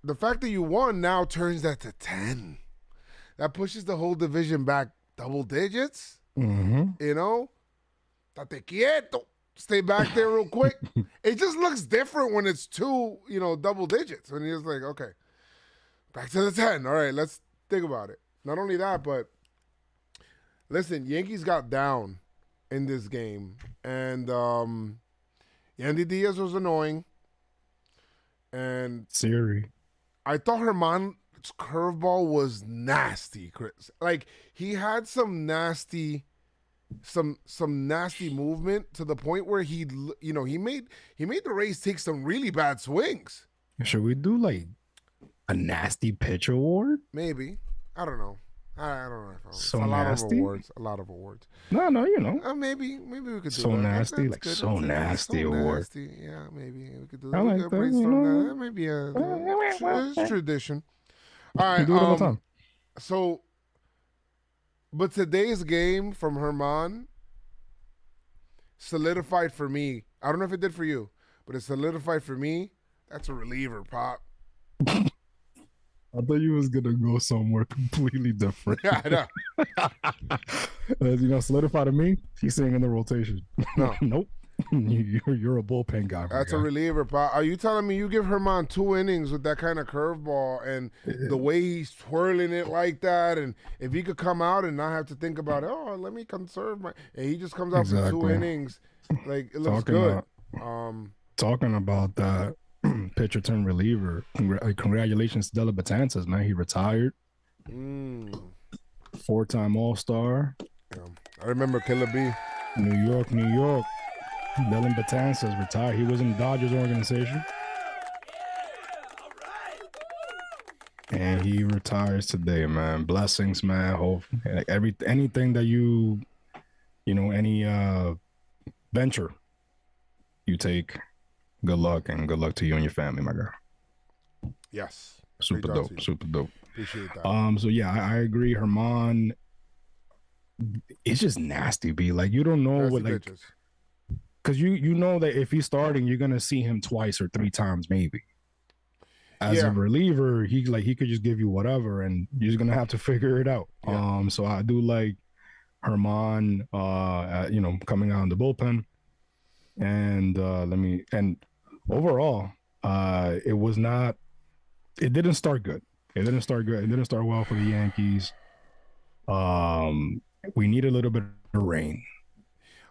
the fact that you won now turns that to 10. That pushes the whole division back double digits. Mm-hmm. You know, tate quieto. Stay back there real quick. It just looks different when it's 2, double digits. When you're just like, okay, back to the 10. All right, let's think about it. Not only that, but listen, Yankees got down in this game, and Yandy Diaz was annoying, and Siri. I thought Herman's curveball was nasty, Chris. Like he had some nasty movement to the point where he made the Rays take some really bad swings. Should we do a nasty pitch award? Maybe. I don't know. I don't know. So a lot nasty? A lot of awards. No, Maybe we could do so that. nasty, That's so good. nasty so award. Nasty. Yeah, maybe we could do that. I We like could that, brainstorm that. That might be a tradition. All right. Do it all the time. So, but today's game from Herman solidified for me. I don't know if it did for you, but it solidified for me. That's a reliever, Pop. I thought you was gonna go somewhere completely different. Yeah, I know. Solidify to me. He's staying in the rotation. No. Nope. You're a bullpen guy. That's a reliever, pal. Are you telling me you give Herman 2 innings with that kind of curveball and the way he's twirling it like that, and if he could come out and not have to think about, oh, let me conserve my, and he just comes out for 2 innings, like it looks good. Talking about that pitcher turned reliever. Congratulations to Della Betances, man. He retired. 4-time All-Star. Yeah. I remember Killer B. New York. Dylan Betances retired. He was in the Dodgers organization. And he retires today, man. Blessings, man. Hope anything that any venture you take, good luck, and good luck to you and your family, my girl. Yes. Super dope. Appreciate that. So yeah, I agree. Herman, it's just nasty, B. Like, you don't know what, like, because you know that if he's starting, you're gonna see him twice or 3 times maybe. As a reliever, he could just give you whatever, and you're just gonna have to figure it out. Yeah. So I do like Herman, coming out in the bullpen, and overall, it didn't start good. It didn't start well for the Yankees. We need a little bit of rain.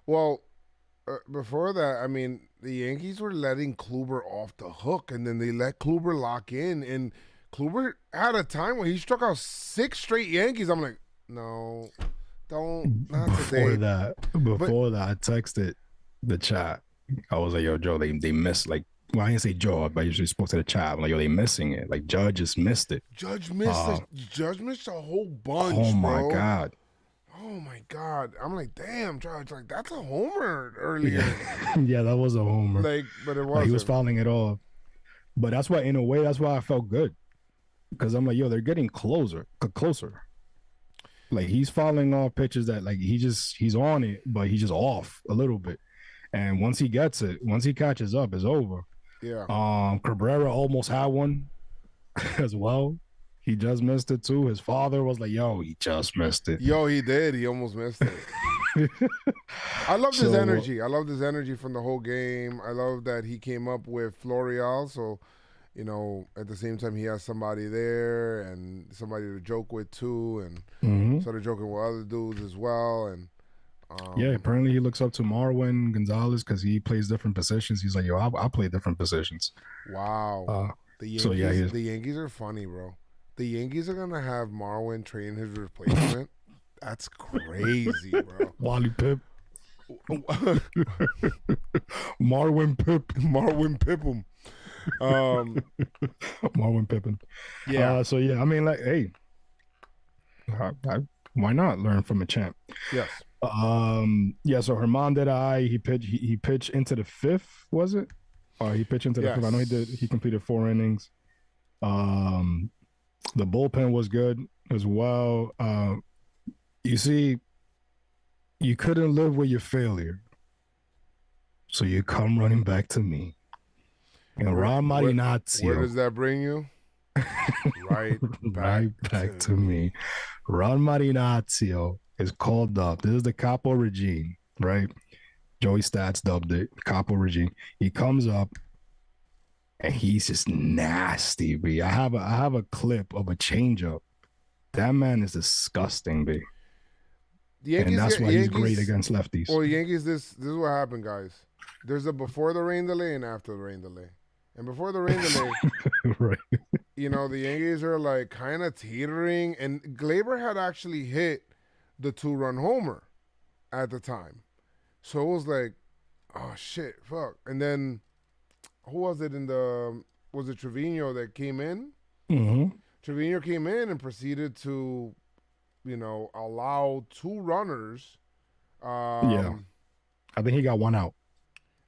Well, before that, I mean, the Yankees were letting Kluber off the hook, and then they let Kluber lock in, and Kluber had a time where he struck out 6 straight Yankees. I'm like, no, not before today. That, I texted the chat. I was like, yo, Joe, they missed, like, well, I didn't say Joe, but I usually spoke to the chat. I'm like, yo, they missing it. Like, Judge just missed it. Judge missed a whole bunch, oh, bro. My God. Oh, my God. I'm like, damn, Judge, like, that's a homer earlier. Yeah, that was a homer. Like, but it wasn't. He was fouling it off. But that's why, in a way, that's why I felt good. Because I'm like, yo, they're getting closer. Like, he's fouling off pitches that, like, he's on it, but he's just off a little bit. And once he gets it, once he catches up, it's over. Yeah. Cabrera almost had one as well. He just missed it too. His father was like, yo, he just missed it. Yo, he did. He almost missed it. I love his energy. I love his energy from the whole game. I love that he came up with Florial. So, at the same time, he has somebody there and somebody to joke with too. And started joking with other dudes as well. And apparently he looks up to Marwin Gonzalez because he plays different positions. He's like, yo, I play different positions. Wow. The Yankees are funny, bro. The Yankees are going to have Marwin train his replacement. That's crazy, bro. Wally Pip. Marwin Pip. Marwin Pippum. Marwin Pippin. Yeah. I mean, like, hey, why not learn from a champ? Yes. So Herman he pitched into the 5th, was it? He pitched into the 5th. I know he did. He completed 4 innings. The bullpen was good as well. You see, you couldn't live with your failure, so you come running back to me. And Ron Marinaccio. Where does that bring you? Right back to me. Ron Marinaccio is called up. This is the Capo regime, right? Joey Stats dubbed it Capo regime. He comes up and he's just nasty, B. I have a clip of a changeup. That man is disgusting, B. And that's why he's great against lefties. Well, Yankees, this is what happened, guys. There's a before the rain delay and after the rain delay. And before the rain delay, right. The Yankees are like kind of teetering. And Glaber had actually hit the 2-run homer at the time. So it was like, oh, shit, fuck. And then who was it was it Trevino that came in? Mm-hmm. Trevino came in and proceeded to, allow 2 runners. I think he got 1 out.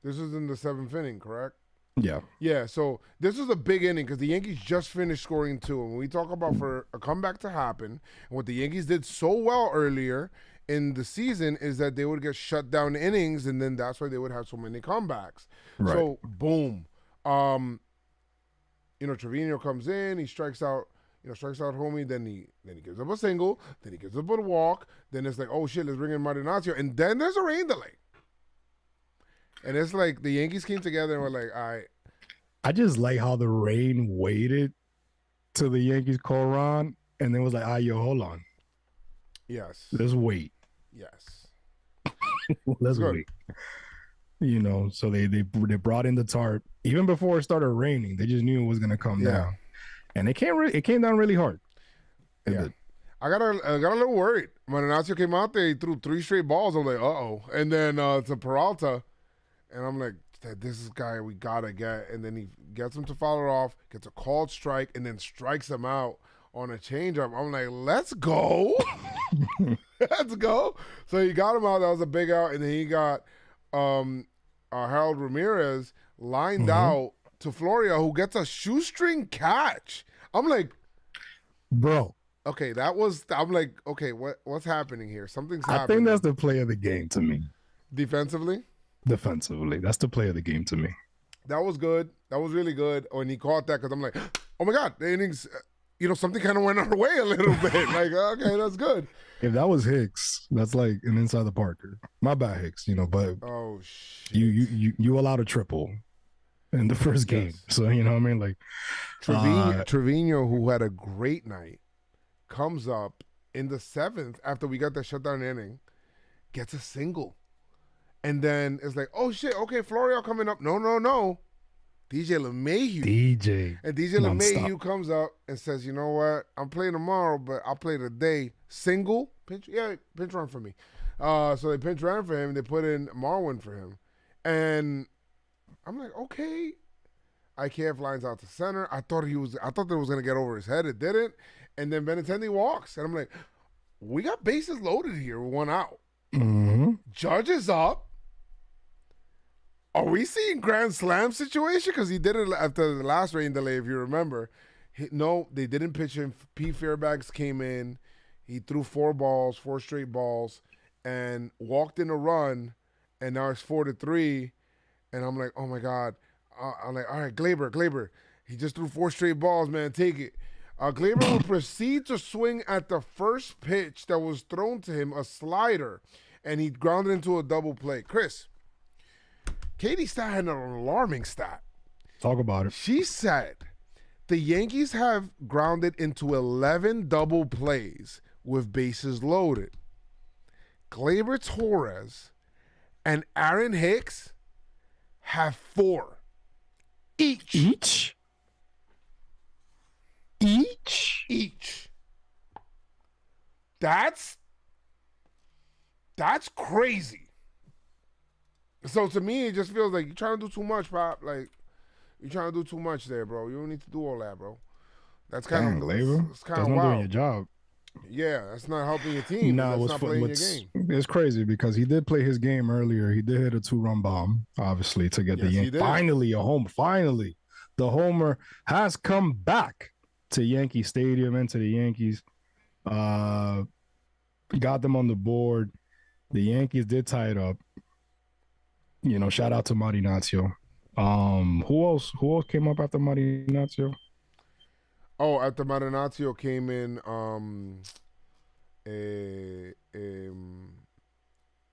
This was in the 7th inning, correct? Yeah. Yeah, so this was a big inning because the Yankees just finished scoring 2. And when we talk about for a comeback to happen, and what the Yankees did so well earlier in the season is that they would get shut down innings, and then that's why they would have so many comebacks. Right. So, boom. Trevino comes in, he strikes out, strikes out homie. Then he gives up a single. Then he gives up a walk. Then it's like, oh shit, let's bring in Martin Ignacio. And then there's a rain delay. And it's like the Yankees came together and were like, all right. I just like how the rain waited till the Yankees call Ron and then was like, yo, hold on. Yes. Let's wait. Yes. Let's wait. So they brought in the tarp even before it started raining. They just knew it was gonna come down, and it came down really hard. Yeah. I got a little worried. When Ignacio came out there, he threw 3 straight balls. I'm like, uh-oh. And then to Peralta, and I'm like, this is a guy we gotta get. And then he gets him to foul it off, gets a called strike, and then strikes him out on a changeup. I'm like, let's go. Let's go. So he got him out. That was a big out. And then he got Harold Ramirez lined out to Florio, who gets a shoestring catch. I'm like, bro. Okay, I'm like, okay, what's happening here? Something's happening. I think that's the play of the game to me. Defensively, that's the play of the game to me. That was good. That was really good when he caught that, because I'm like, oh my God, the innings, something kind of went our way a little bit. Like, okay, that's good. If that was Hicks, that's like an inside the Parker. My bad, Hicks, but oh shit. You allowed a triple in the first game. So you know what I mean? Like Trevino, who had a great night, comes up in the 7th after we got that shutdown inning, gets a single. And then it's like, oh shit, okay, Florio coming up. No. DJ LeMahieu. And DJ LeMahieu comes up and says, you know what? I'm playing tomorrow, but I'll play today. Single? Pinch run for me. So they pinch ran for him. They put in Marwin for him. And I'm like, okay. IKF lines out to center. I thought that it was going to get over his head. It didn't. And then Benintendi walks. And I'm like, we got bases loaded here with 1 out. Mm-hmm. Judge is up. Are we seeing Grand Slam situation? Because he did it after the last rain delay, if you remember. No, they didn't pitch him. P. Fairbanks came in. He threw 4 straight balls, and walked in a run, and now it's 4-3. And I'm like, oh, my God. I'm like, all right, Glaber. He just threw 4 straight balls, man. Take it. Glaber will proceed to swing at the first pitch that was thrown to him, a slider, and he grounded into a double play. Chris, Katie Stat had an alarming stat. Talk about it. She said the Yankees have grounded into 11 double plays with bases loaded. Gleyber Torres and Aaron Hicks have 4 each. Each. That's crazy. So to me, it just feels like you're trying to do too much, Pop. Like, you're trying to do too much there, bro. You don't need to do all that, bro. That's kind of Gleyber. It's kind of not wild. doing your job. Yeah, that's not helping your team. No, that's not playing your game. It's crazy because he did play his game earlier. He did hit a 2-run bomb, obviously, to get the Yankees. Finally, a home. Finally, the homer has come back to Yankee Stadium and to the Yankees. Got them on the board. The Yankees did tie it up. Shout out to Martin Ignacio. Who else came up after Martin Ignacio? Oh, after Martin Ignacio came in,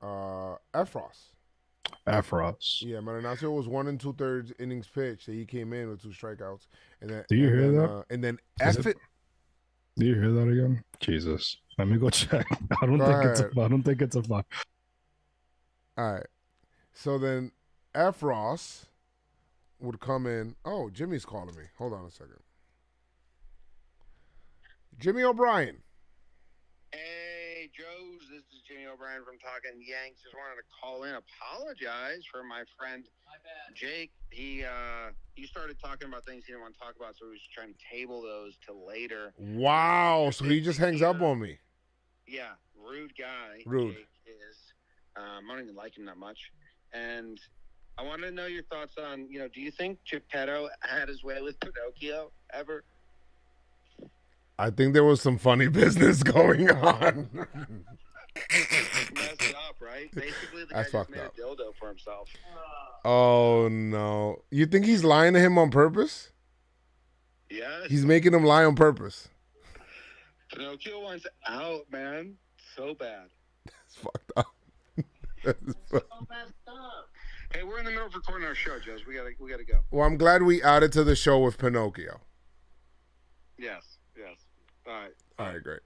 Efros. Yeah, Martin Ignacio was 1 2/3 innings pitched. So he came in with 2 strikeouts. And then, do you hear that? And then do you hear that again? Jesus, let me go check. I don't think it's a 5. All right. So then Efros would come in. Oh, Jimmy's calling me. Hold on a second. Jimmy O'Brien. Hey, Joes. This is Jimmy O'Brien from Talking Yanks. Just wanted to call in, apologize for my friend Jake. He started talking about things he didn't want to talk about, so he was trying to table those to later. Wow. So he just hangs up on me. Yeah. Rude guy. Rude. Jake is. I don't even like him that much. And I wanted to know your thoughts on, do you think Geppetto had his way with Pinocchio ever? I think there was some funny business going on. Messed up, right? Basically, the guy just made a dildo for himself. Oh, no. You think he's lying to him on purpose? Yes. He's making him lie on purpose. Pinocchio wants out, man. So bad. It's fucked up. So messed up. Hey, we're in the middle of recording our show, Joes. We gotta go. Well, I'm glad we added to the show with Pinocchio. Yes. All right, great.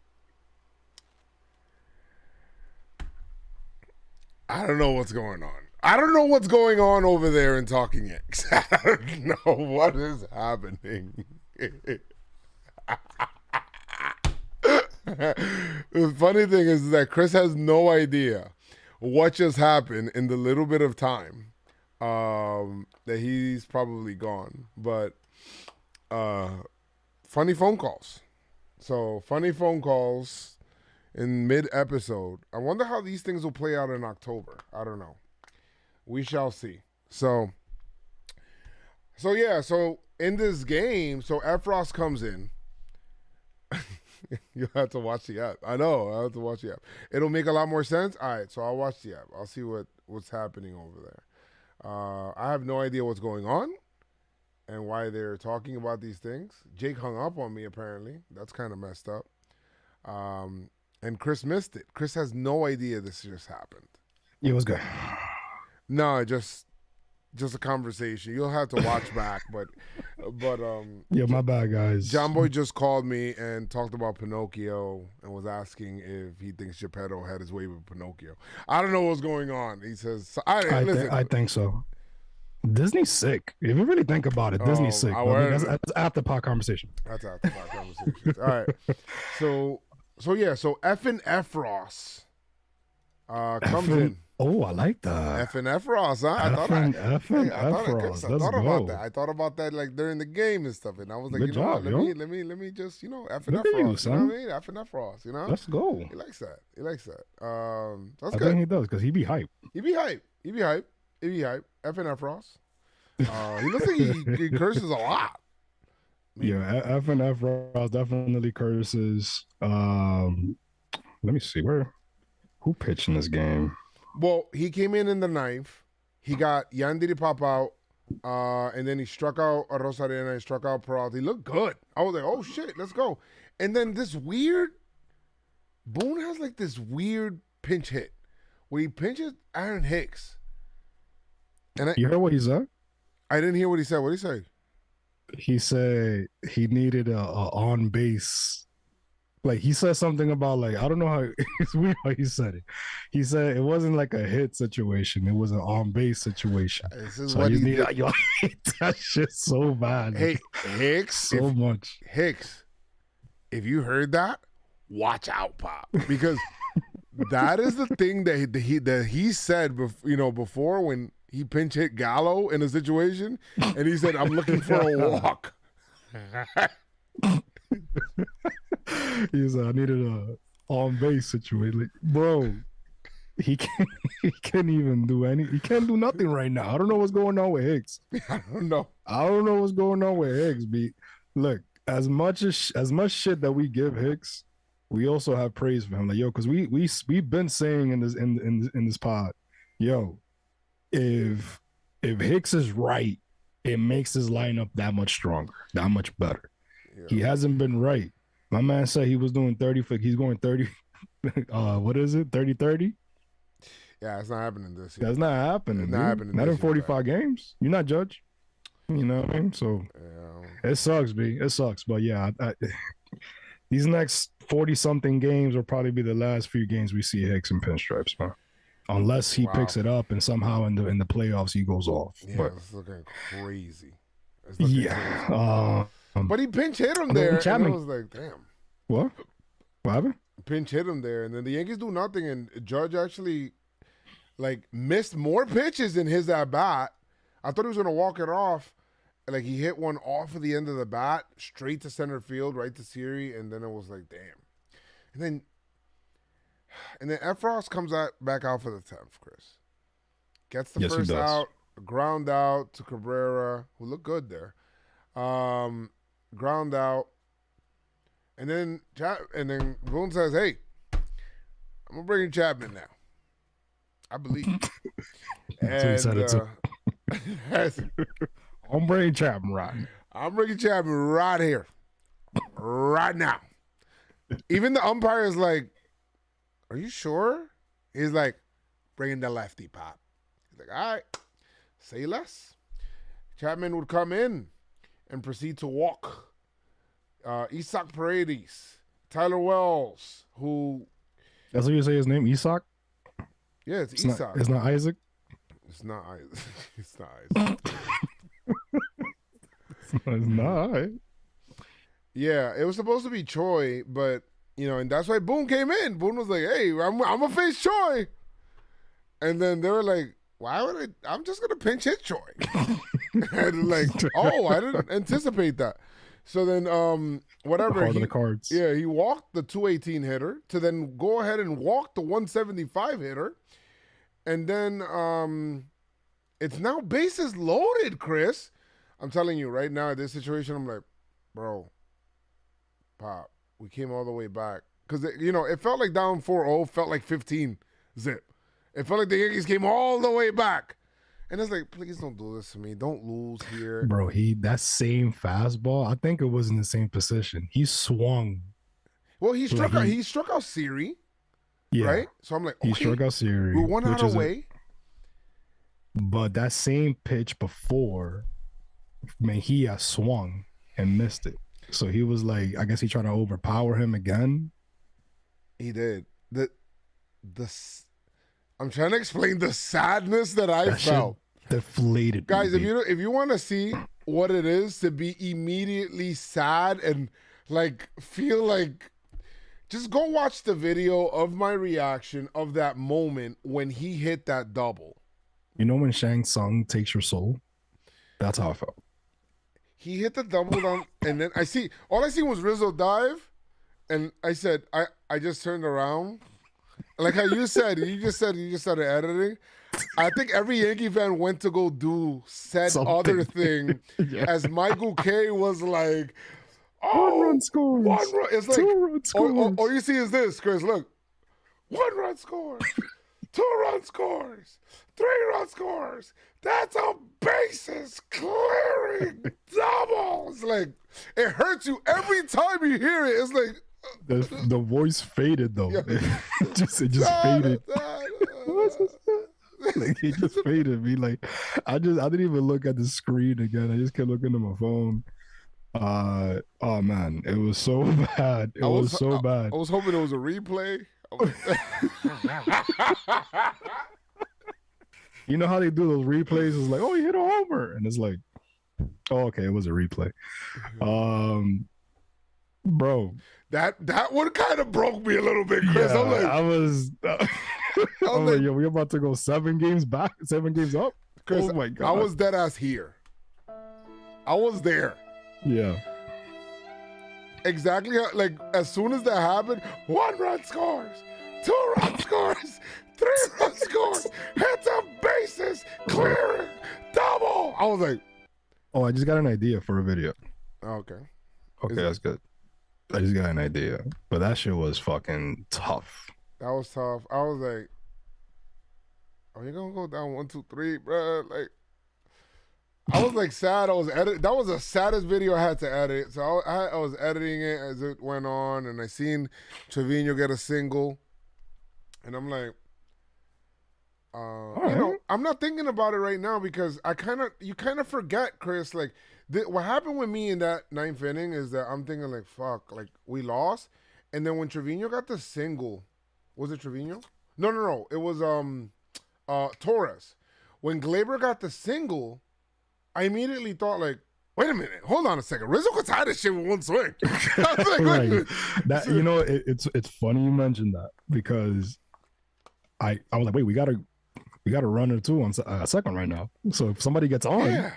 I don't know what's going on. I don't know what's going on over there in Talking Yanks. I don't know what is happening. The funny thing is that Chris has no idea what just happened in the little bit of time that he's probably gone. But funny phone calls. So funny phone calls in mid-episode. I wonder how these things will play out in October. I don't know. We shall see. So yeah. So in this game, so Efros comes in. You have to watch the app. I know. I have to watch the app. It'll make a lot more sense. All right. So I'll watch the app. I'll see what's happening over there. I have no idea what's going on and why they're talking about these things. Jake hung up on me, apparently. That's kind of messed up. And Chris missed it. Chris has no idea this just happened. Yeah, it was good. No, just a conversation. You'll have to watch back, but yeah, my bad, guys. Jomboy just called me and talked about Pinocchio and was asking if he thinks Geppetto had his way with Pinocchio. I don't know what's going on. He says, I think so. Disney's sick. If you really think about it, Disney's sick. That's after pot conversation. That's after pot conversation. All right. So yeah. So effing Efros comes in. Oh, I like that. Effing Efros, huh? I thought about that like during the game and stuff, and I was like, Good job, let me just effing Efros. You know what I mean? Effing Efros. You know. Let's go. He likes that. That's I good. think he does because he be hype. He be hype. Effing Efros. He looks like he curses a lot. Yeah, effing Efros definitely curses. Let me see who pitched in this game. Well, he came in the ninth. He got Yandy to pop out, and then he struck out Rosarena. He struck out Peralta. He looked good. I was like, oh, shit, let's go. And then Boone has like this weird pinch hit where he pinches Aaron Hicks. And You heard what he said? I didn't hear what he said. What did he say? He said he needed a on base. Like he said something about like I don't know how it's weird how he said it. He said it wasn't like a hit situation; it was an on base situation. This is so what you he need. did. Yo, I hate that shit so bad. Hey, Hicks, so much. Hicks, if you heard that, watch out, Pop, because that is the thing that he said. Before when he pinch hit Gallo in a situation, and he said, "I'm looking for a walk." He said, "I needed a on base situation." Like, bro, he can't even do he can't do nothing right now. I don't know what's going on with Hicks. I don't know what's going on with Hicks. Look, as much shit that we give Hicks, we also have praise for him. Like, yo, because we've been saying in this pod, yo, if Hicks is right, it makes his lineup that much stronger, that much better. Yeah. He hasn't been right. My man said he was doing 30 he's going 30. What is it? 30-30? Yeah, it's not happening this year. That's not happening. Not in 45 games. You're not judge. You know what I mean? So It sucks, B. It sucks. But yeah, these next 40-something games will probably be the last few games we see Hicks and Pinstripes, man. Unless he picks it up and somehow in the playoffs he goes off. Yeah, but it's looking crazy. Crazy. But he pinch hit him there, and I was like, damn. What happened? Pinch hit him there, and then the Yankees do nothing, and Judge actually like missed more pitches in his at bat. I thought he was gonna walk it off. Like he hit one off of the end of the bat, straight to center field, right to Siri, and then it was like, damn. And then Efros comes back out for the 10th, Chris. Gets the first out, ground out to Cabrera, who looked good there. Ground out. And then Boone says, hey, I'm going to bring in Chapman now. I believe. That's what he said it too. I'm bringing Chapman right. I'm bringing Chapman right here. Right now. Even the umpire is like, "Are you sure?" He's like, "Bring in the lefty, Pop." He's like, "All right, say less." Chapman would come in and proceed to walk. Isaac Paredes, Tyler Wells, who... That's what you say his name, Isak? Yeah, it's It's Isaac. it's not Isaac? It's not Isaac. It's not Isaac. It's not. Yeah, it was supposed to be Choi, but, you know, and that's why Boone came in. Boone was like, hey, I'm going to face Choi. And then they were like, why would I'm just going to pinch hit Choi. And like, oh, I didn't anticipate that. So then, whatever. Heart of the cards. Yeah, he walked the 218 hitter to then go ahead and walk the 175 hitter. And then it's now bases loaded, Chris. I'm telling you right now, in this situation, I'm like, bro, Pop, we came all the way back. Because, you know, it felt like down 4-0, felt like 15 zip. It felt like the Yankees came all the way back. And it's like, please don't do this to me. Don't lose here. Bro, that same fastball, I think it was in the same position. He swung. Well, he struck out Siri. Yeah. Right? So I'm like, okay, he struck out Siri. we're 1 out away. But that same pitch before, Mejia swung and missed it. So he was like, I guess he tried to overpower him again. He did. I'm trying to explain the sadness that I felt. Deflated. Guys, if you want to see what it is to be immediately sad and like feel like, just go watch the video of my reaction of that moment when he hit that double. You know when Shang Tsung takes your soul? That's how I felt. He hit the double down, and then all I see was Rizzo dive, and I said, I just turned around. Like how you said, you just started editing. I think every Yankee fan went to go do said other thing Yeah. as Michael K was like, oh, 1 run scores. 1 run. It's like, 2 run scores. all you see is this, Chris. Look, 1 run scores, 2 run scores, 3 run scores. That's a bases clearing double. It's like, it hurts you every time you hear it. It's like, the voice faded though. Yeah. it just faded. Like he just faded me. Like I didn't even look at the screen again. I just kept looking at my phone. Oh man, it was so bad. It was so bad. I was hoping it was a replay. You know how they do those replays? It's like, oh, he hit a homer, and it's like, oh, okay, it was a replay. Bro, that one kind of broke me a little bit, Chris. yeah, I'm like, I was like, yo, we about to go 7 games back, 7 games up. Chris, oh my god, I was dead ass here. I was there. Yeah. Exactly. Like as soon as that happened, 1 run scores, 2 run scores, 3 run scores, hits on bases, clearing, double. I was like, oh, I just got an idea for a video. okay. Okay, that's good. I just got an idea, but that shit was fucking tough. That was tough. I was like, are you gonna go down 1, 2, 3, bro? Like, I was like sad. I was that was the saddest video I had to edit. So I was editing it as it went on, and I seen Trevino get a single, and I'm like, you know, I'm not thinking about it right now because you kind of forget, Chris. Like, what happened with me in that 9th inning is that I'm thinking like, fuck, like we lost, and then when Trevino got the single, was it Trevino? No, it was Torres. When Glaber got the single, I immediately thought like, wait a minute, hold on a second, Rizzo could tie this shit with 1 swing. I was like, Right. That, you know, it's funny you mentioned that because I was like, wait, we got a run or 2 on second right now. So if somebody gets on, yeah.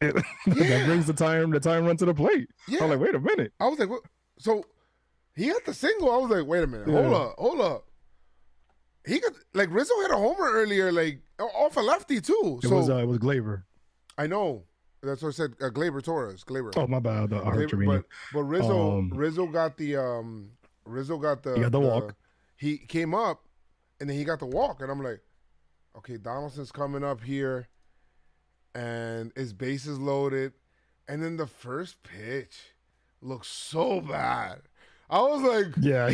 that brings the time run to the plate. Yeah. I'm like, wait a minute. I was like, what? So he got the single. I was like, wait a minute, hold up. He got like Rizzo hit a homer earlier, like off a lefty too. It was Glaber. I know. That's what I said. Torres. Oh my bad. I heard Trevino. But Rizzo got the He got the walk. He came up and then he got the walk, and I'm like, okay, Donaldson's coming up here, and his base is loaded, and then the first pitch looks so bad. I was like, Yeah.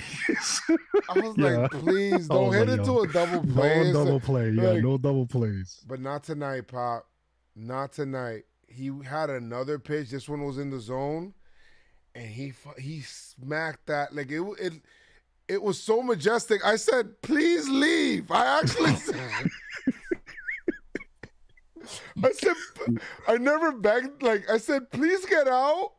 I was Yeah. like, please I don't was hit like, into yo, a double play. No It's double like- play. Yeah, like- no double plays. But not tonight, Pop. Not tonight. He had another pitch. This one was in the zone, and he smacked that like it was so majestic. I said, please leave. I actually said, I never begged. Like I said, please get out.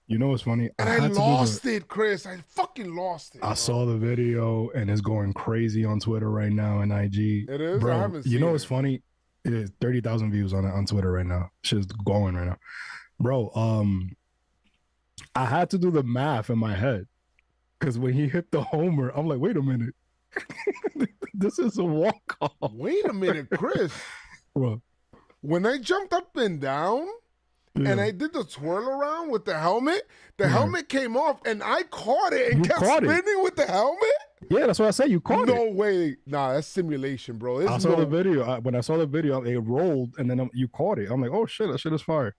You know what's funny? And I had to do lost it, Chris. I fucking lost it. I bro. saw the video and it's going crazy on Twitter right now and IG. It is? Bro, I haven't you seen know what's it. funny? It is 30,000 views on Twitter right now. Shit's going right now. Bro, I had to do the math in my head. Because when he hit the homer, I'm like, wait a minute. This is a walk-off. Wait a minute, Chris. Bro, When I jumped up and down yeah. and I did the twirl around with the helmet Yeah. helmet came off and I caught it and You kept caught it. spinning with the helmet? Yeah, that's what I said. You caught it. No way. Nah, that's simulation, bro. I saw the video. When I saw the video, it rolled and then you caught it. I'm like, oh shit, that shit is fire.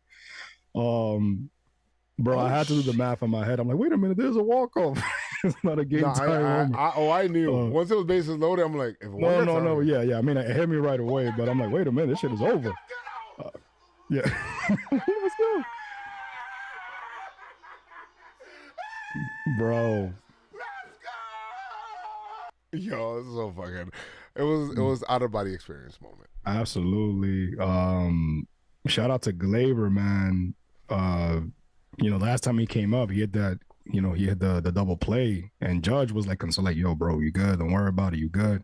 Bro, I had to do the math in my head. I'm like, wait a minute, there's a walk-off. It's not a game Nah, time homer. I knew. Once it was bases loaded, I'm like, if one gets out, Yeah. I mean, it hit me right away, but I'm like, wait a minute, this shit is over. Yeah. Let's go. Bro. Yo, it's so fucking. It was out of body experience moment. Absolutely. Shout out to Glaber, man. Last time he came up, he had that, he had the double play, and Judge was like, yo, bro, you good? Don't worry about it, you good.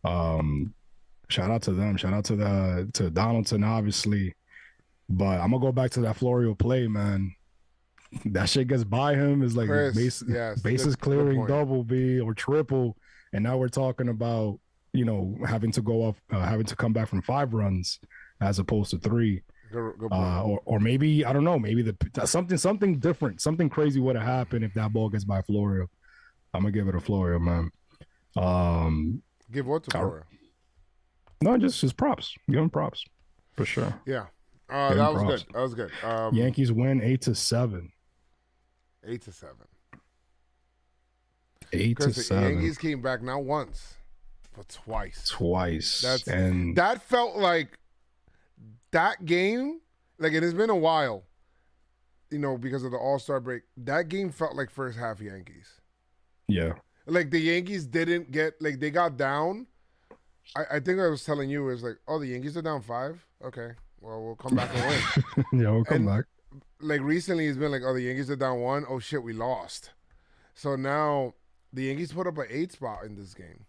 Shout out to them. Shout out to Donaldson, obviously. But I'm gonna go back to that Florio play, man. That shit gets by him is like Chris, bases good clearing point. double B or triple, and now we're talking about having to go up, having to come back from 5 runs as opposed to 3. Good point. Or maybe I don't know, maybe something different, something crazy would have happened if that ball gets by Florio. I'm gonna give it a Florio, man. Give what to Flora? No, just props. Give him props for sure. Yeah. Give That him was props. good. That was good. Yankees win 8-7. 8-7. 8-7. Chris, the Yankees came back not once, but twice. Twice. That felt like that game. Like it has been a while, because of the All-Star break. That game felt like first half Yankees. Yeah. Like the Yankees didn't get they got down. I think I was telling you, it was like, oh, the Yankees are down 5. Okay, well, we'll come back and win. Yeah, we'll come back. Like recently, it's been like, oh, the Yankees are down 1. Oh shit, we lost. So now the Yankees put up an 8 spot in this game.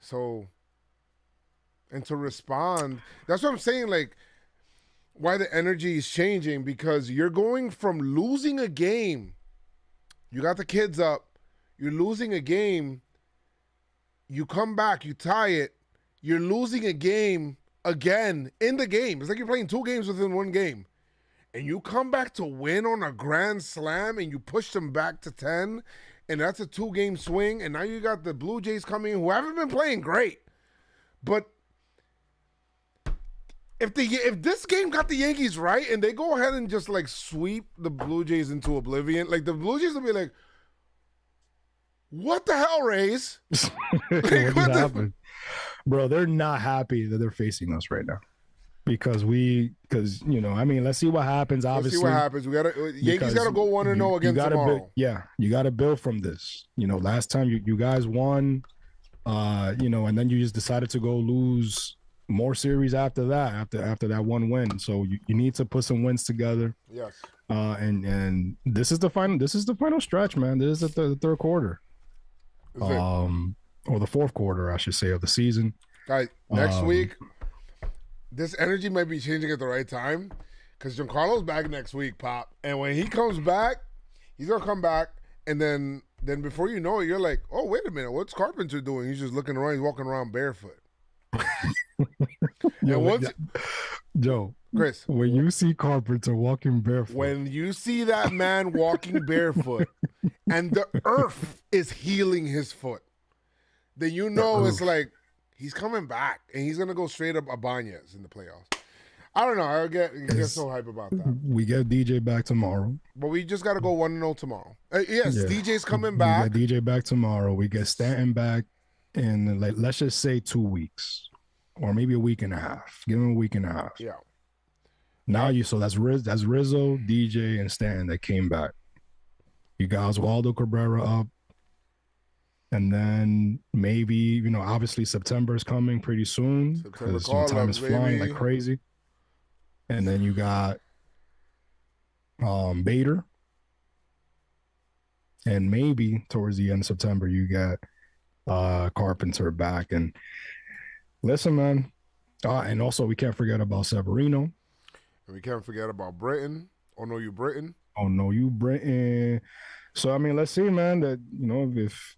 So, and to respond, that's what I'm saying. Like, why the energy is changing, because you're going from losing a game. You got the kids up. You're losing a game. You come back, you tie it, you're losing a game again in the game. It's like you're playing 2 games within 1 game. And you come back to win on a grand slam and you push them back to 10, and that's a 2-game swing. And now you got the Blue Jays coming in who haven't been playing great. But if this game got the Yankees right and they go ahead and just like sweep the Blue Jays into oblivion, like the Blue Jays will be like, what the hell, Rays? What just happened? Bro, they're not happy that they're facing us right now. Because let's see what happens, obviously. Let's see what happens. Yankees gotta go 1-0 again tomorrow. You gotta build from this. Last time you guys won, and then you just decided to go lose more series after that, after that 1 win. So you need to put some wins together. Yes. And this is the final stretch, man. This is the 3rd quarter. Or the 4th quarter, I should say, of the season. Guys, next week, this energy might be changing at the right time, because Giancarlo's back next week, Pop. And when he comes back, he's going to come back, and then before you know it, you're like, oh, wait a minute, what's Carpenter doing? He's just looking around. He's walking around barefoot. Joe, Chris, when you see Carpenter walking barefoot. When you see that man walking barefoot and the earth is healing his foot, then it's like he's coming back and he's going to go straight up Ibanez in the playoffs. I don't know. I get so hype about that. We get DJ back tomorrow. But we just got to go 1-0 tomorrow. Yes, Yeah. DJ's coming back. We get DJ back tomorrow. We get Stanton back in, like, let's just say 2 weeks. Or maybe a week and a half. Give him a week and a half. Yeah. Now so that's Rizzo, DJ, and Stanton that came back. You got Oswaldo Cabrera up. And then maybe, obviously September is coming pretty soon because time is flying like crazy. And then you got Bader. And maybe towards the end of September, you got Carpenter back. And listen, man. And also, we can't forget about Severino. And we can't forget about Britain. Oh, no, you Britain. Oh, no, you Britain. So, I mean, let's see, man, that, if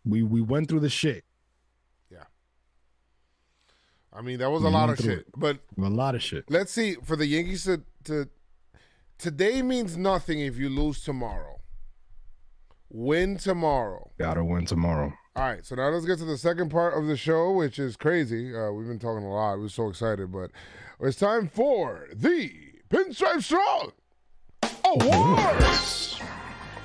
we went through the shit. Yeah. I mean, that was a lot of shit. But a lot of shit. Let's see. For the Yankees to today means nothing if you lose tomorrow. Win tomorrow. Gotta win tomorrow. All right, so now let's get to the second part of the show, which is crazy. We've been talking a lot. We're so excited, but it's time for the PinstripeStrong Awards.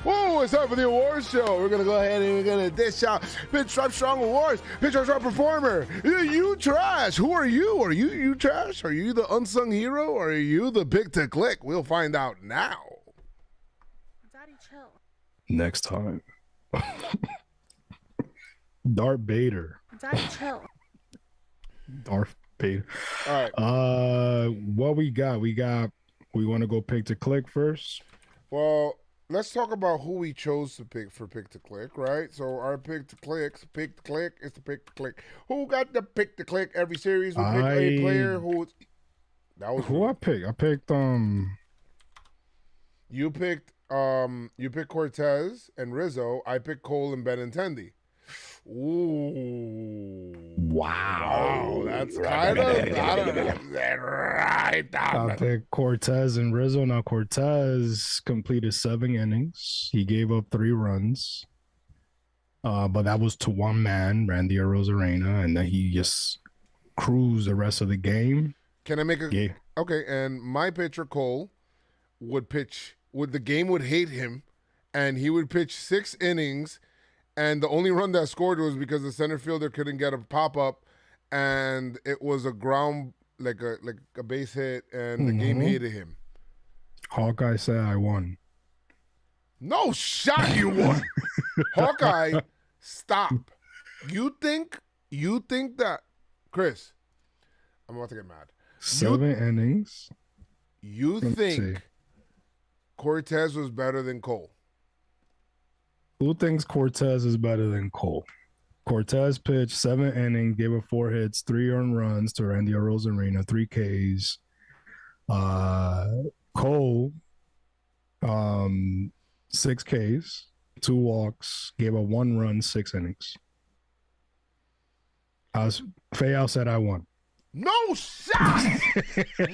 Whoa, it's time for the awards show. We're going to go ahead and we're going to dish out PinstripeStrong Awards. PinstripeStrong Performer. You trash. Who are you? Are you trash? Are you the unsung hero? Or are you the pick to click? We'll find out now. Daddy, chill. Next time. Darth Vader. Daddy, chill. Darth Vader. All right. What we got? We want to go pick to click first. Well, let's talk about who we chose to pick for pick to click, right? So our pick to click is the pick to click. Who got the pick to click every series? We pick a player who. That was who I picked. I picked You picked Cortez and Rizzo. I picked Cole and Benintendi. Ooh. Wow. That's kind of right. I picked Cortez and Rizzo. Now Cortez completed 7 innings. He gave up 3 runs. But that was to one man, Randy Arozarena, and then he just cruised the rest of the game. Can I make a Okay, and my pitcher Cole would the game would hate him, and he would pitch 6 innings. And the only run that scored was because the center fielder couldn't get a pop-up, and it was a ground, like a base hit, and the game hated him. Hawkeye said I won. No shot you won. Hawkeye, stop. You think that, Chris, I'm about to get mad. 7 innings. You think Cortez was better than Cole? Who thinks Cortez is better than Cole? Cortez pitched 7 innings, gave up 4 hits, 3 earned runs to Randy Arozarena, 3 Ks. Cole, 6 Ks, 2 walks, gave up 1 run, 6 innings. Fayal said I won. No shot.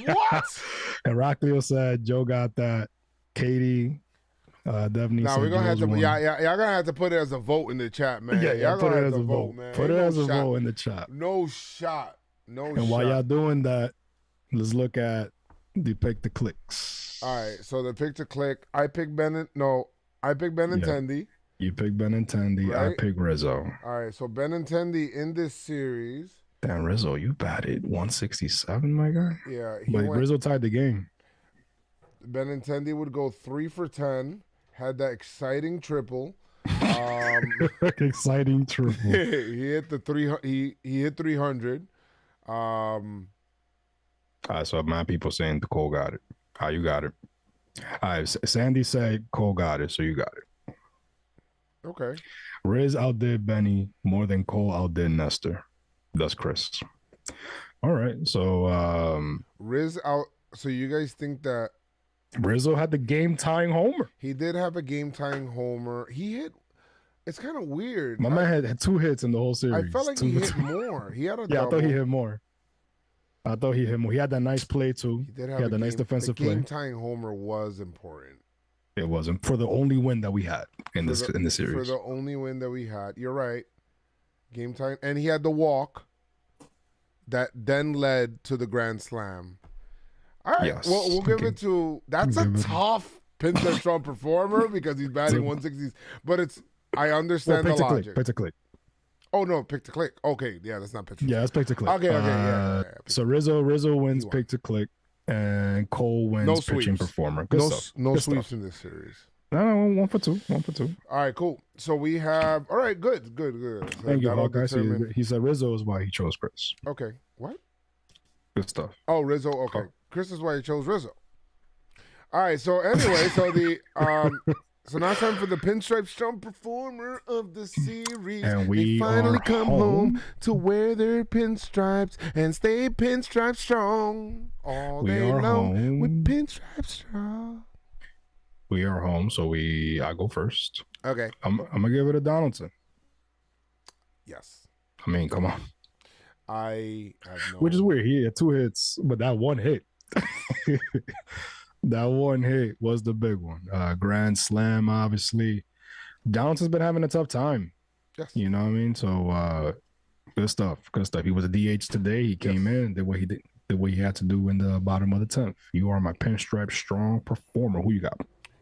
What? And Rockleo said Joe got that. Katie. Definitely. Now we're gonna have to, y'all gonna have to put it as a vote in the chat, man. Yeah, y'all put gonna it have as to a vote, man. Put it as a vote in the chat. No shot. And while y'all doing that, let's look at the pick the clicks. All right, so the pick to click. I picked Benintendi. You picked Benintendi. Right? I picked Rizzo. All right, so Benintendi in this series. Damn, Rizzo, you batted 167, my guy. Yeah, but Rizzo tied the game. Benintendi would go 3 for 10. Had that exciting triple. Exciting triple. He hit the 300. He hit 300. So my people saying the Cole got it. How you got it? All right, Sandy said Cole got it, so you got it. Okay. Riz outdid Benny more than Cole outdid Nestor. That's Chris. All right, so Riz out. So you guys think that Rizzo had the game-tying homer? He did have a game-tying homer. He hit. It's kind of weird. My man had 2 hits in the whole series. I felt like he hit more. He had a double. I thought he hit more. He had that nice play too. He had a nice defensive play. The game-tying homer was important. It wasn't for the only win that we had in the series. For the only win that we had, you're right. Game time, and he had the walk that then led to the grand slam. All right. Yes. Well, we'll give Okay. it to. That's We'll a give it- tough PinstripeStrong performer because he's batting 160s. But it's. I understand the pick to logic. click. Pick to click. Oh no, pick to click. Okay, yeah, that's not pitcher. Yeah, that's pick to click. Okay, yeah. So Rizzo wins You won. pick to click, and Cole wins No pitching sweeps. performer. Good stuff. No Good sweeps stuff. in this series. No, 1 for 2. 1 for 2. All right, cool. So we have. All right, good. So Thank you, that'll Hawkeye. determine- He said Rizzo is why he chose Chris. Okay, what? Good stuff. Oh, Rizzo. Okay, Chris is why he chose Rizzo. All right. So anyway, so the so now it's time for the PinstripeStrong performer of the series. And we they finally are come home to wear their pinstripes and stay pinstripe strong all We day are long home. with PinstripeStrong. We are home, so I go first. Okay. I'm gonna give it to Donaldson. Yes. I mean, come on. I have no. Which is weird. He had 2 hits, but that one hit, that one hit was the big one. Grand slam, obviously. Donaldson's been having a tough time. Yes. You know what I mean? So good stuff. Good stuff. He was a DH today. He came in and did what he had to do in the bottom of the 10th. You are my PinstripeStrong performer. Who you got?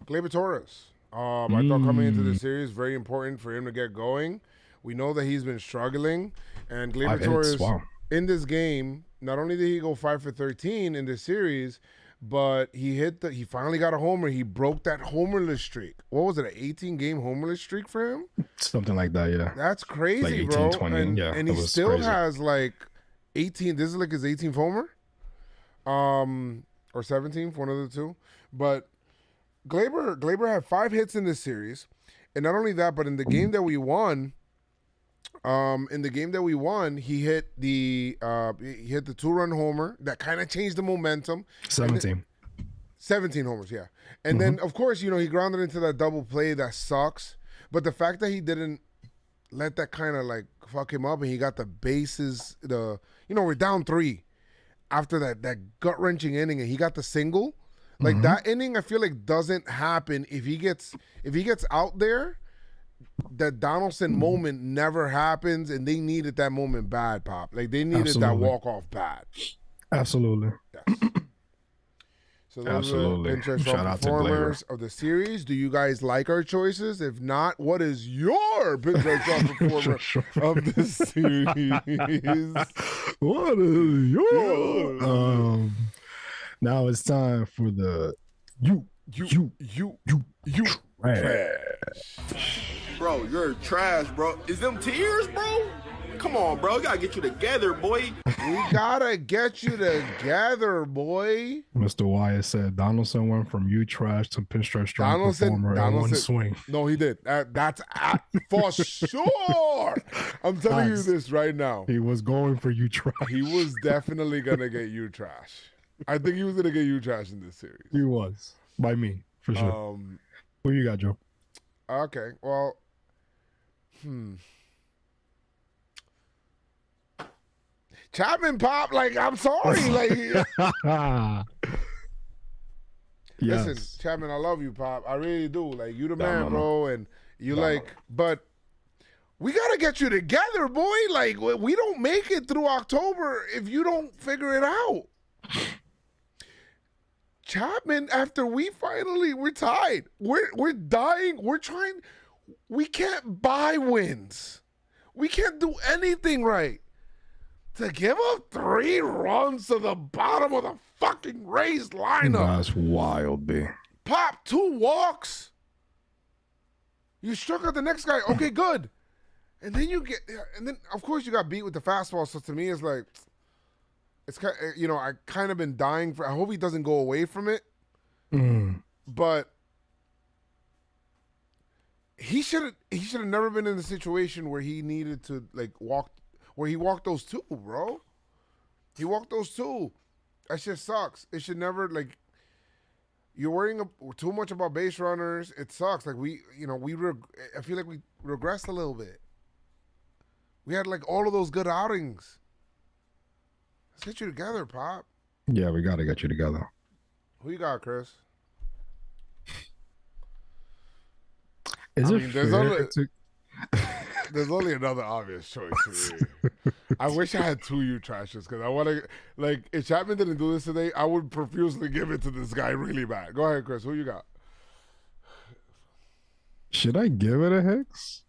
Gleyber Torres. I thought coming into the series, very important for him to get going. We know that he's been struggling, and Gleyber 5 hits. Torres Wow. in this game, not only did he go 5 for 13 in this series, but he finally got a homer. He broke that homerless streak. What was it, an 18-game homerless streak for him? Something like that, yeah. That's crazy, Like 18, bro. 20, and yeah, and it he was still crazy. has like 18. This is like his 18th homer, or 17th, one of the two. But Gleyber had 5 hits in this series, and not only that, but in the game that we won, he hit the 2-run homer that kind of changed the momentum. 17. 17 homers, yeah. And then, of course, he grounded into that double play that sucks. But the fact that he didn't let that kind of like fuck him up and he got the bases, we're down 3 after that gut-wrenching inning and he got the single. Like that inning, I feel like doesn't happen if he gets out there. That Donaldson moment never happens, and they needed that moment bad, Pop. Like they needed that walk-off bad. Absolutely. Yes. So those Absolutely. are the Shout out to performers of the series. Do you guys like our choices? If not, what is your PinstripeStrong performer of the series? What is your? Now it's time for the you trash. Bro, you're trash, bro. Is them tears, bro? Come on, bro. You gotta get you together, boy. We gotta get you together, boy. Mr. Wyatt said Donaldson went from you trash to PinstripeStrong performer in one swing. No, he did. That's for sure. I'm telling you this right now. He was going for you trash. He was definitely gonna get you trash. I think he was gonna get you trash in this series. He was by me for sure. Who you got, Joe? Okay, well, Chapman, Pop. Like, I'm sorry. Like, Yes. listen, Chapman, I love you, Pop. I really do. Like, you the man, no. bro, and you but we gotta get you together, boy. Like, we don't make it through October if you don't figure it out. Chapman, after we're tied. We're dying. We can't buy wins. We can't do anything right. To give up 3 runs to the bottom of the fucking Rays lineup. That's wild, B. Pop 2 walks. You struck out the next guy. Okay, good. And then of course you got beat with the fastball. So to me, it's like, it's kind of, I kind of been dying for. I hope he doesn't go away from it. But he should have never been in the situation where he needed to where he walked those 2, bro. He walked those 2. That shit sucks. It should never you're worrying too much about base runners. It sucks. Like I feel like we regressed a little bit. We had all of those good outings. Let's get you together, Pop. Yeah, we got to get you together. Who you got, Chris? Is I it mean, there's fair only- to... There's only another obvious choice for me. I wish I had two you trashes because I want to, like, if Chapman didn't do this today, I would profusely give it to this guy really bad. Go ahead, Chris. Who you got? Should I give it a Hicks?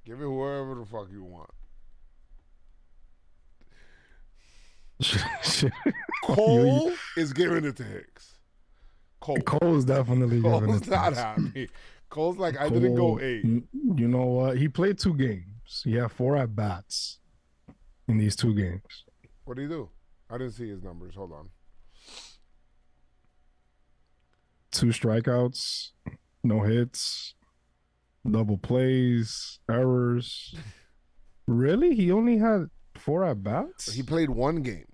Give it whoever the fuck you want. Cole is giving it to Hicks. Cole's definitely giving it Cole's to not Hicks. happy. Cole's like, I didn't go 8. You know what? He played 2 games. He had 4 at bats in these 2 games. What did he do? I didn't see his numbers. Hold on. 2 strikeouts, no hits, double plays, errors. Really? He only had 4 at bats? He played 1 game.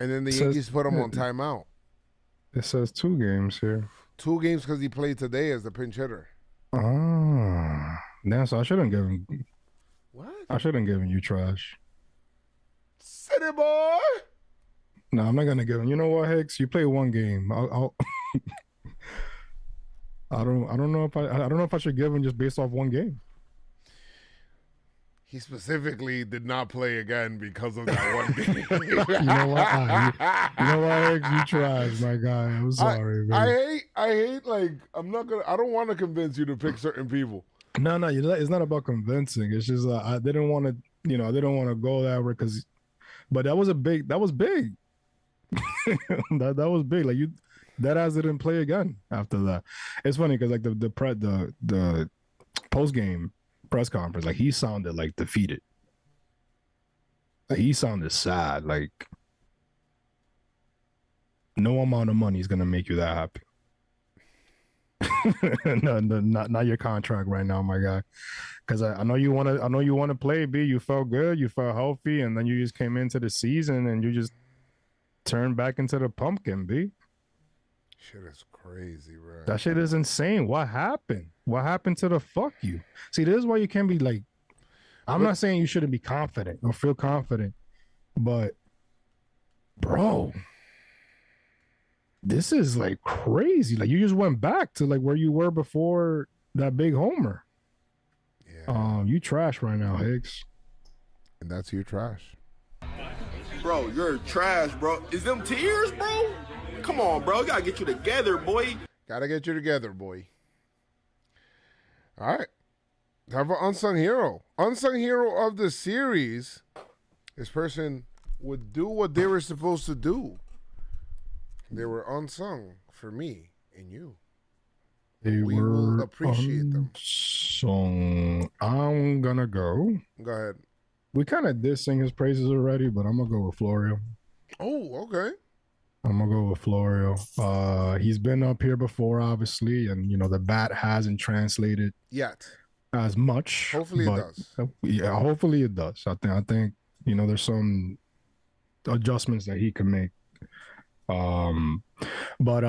And then the Says- Yankees put him on timeout. It says 2 games here. 2 games because he played today as the pinch hitter. Ah, damn! So I shouldn't give him. What? I shouldn't give him you trash. City boy. No, I'm not gonna give him. You know what, Hicks? You play 1 game. I'll I don't know if I should give him just based off 1 game. He specifically did not play again because of that 1 game. You know what? You know what, Hicks? You trash, my guy. I'm sorry, man. I hate like I don't want to convince you to pick certain people. No, it's not about convincing. It's just I didn't want to, I didn't want to go that way but that was big. That was big. that was big. Like that ass didn't play again after that. It's funny because like the post game press conference, like he sounded like defeated. Like he sounded sad. Like no amount of money is gonna make you that happy. No, not your contract right now, my guy. Because I know you want to play, B. You felt good, you felt healthy, and then you just came into the season and you just turned back into the pumpkin, B. Shit is crazy, bro. That shit is insane. What happened? What happened to the fuck you? See, this is why you can't be like. I'm not saying you shouldn't be confident or feel confident, but bro, this is like crazy. Like you just went back to like where you were before that big homer. Yeah. You trash right now, Hicks. And that's your trash. Bro, you're trash, bro. Is them tears, bro? Come on, bro. Gotta get you together, boy. Gotta get you together, boy. All right. Have an unsung hero. Unsung hero of the series. This person would do what they were supposed to do. They were unsung for me and you. They We will appreciate them. So I'm gonna go. Go ahead. We kind of did sing his praises already, but I'm gonna go with Florio. Oh, okay. I'm gonna go with Florio. He's been up here before, obviously, and the bat hasn't translated Yet. as much. Hopefully it does. Yeah, hopefully it does. I think there's some adjustments that he can make. But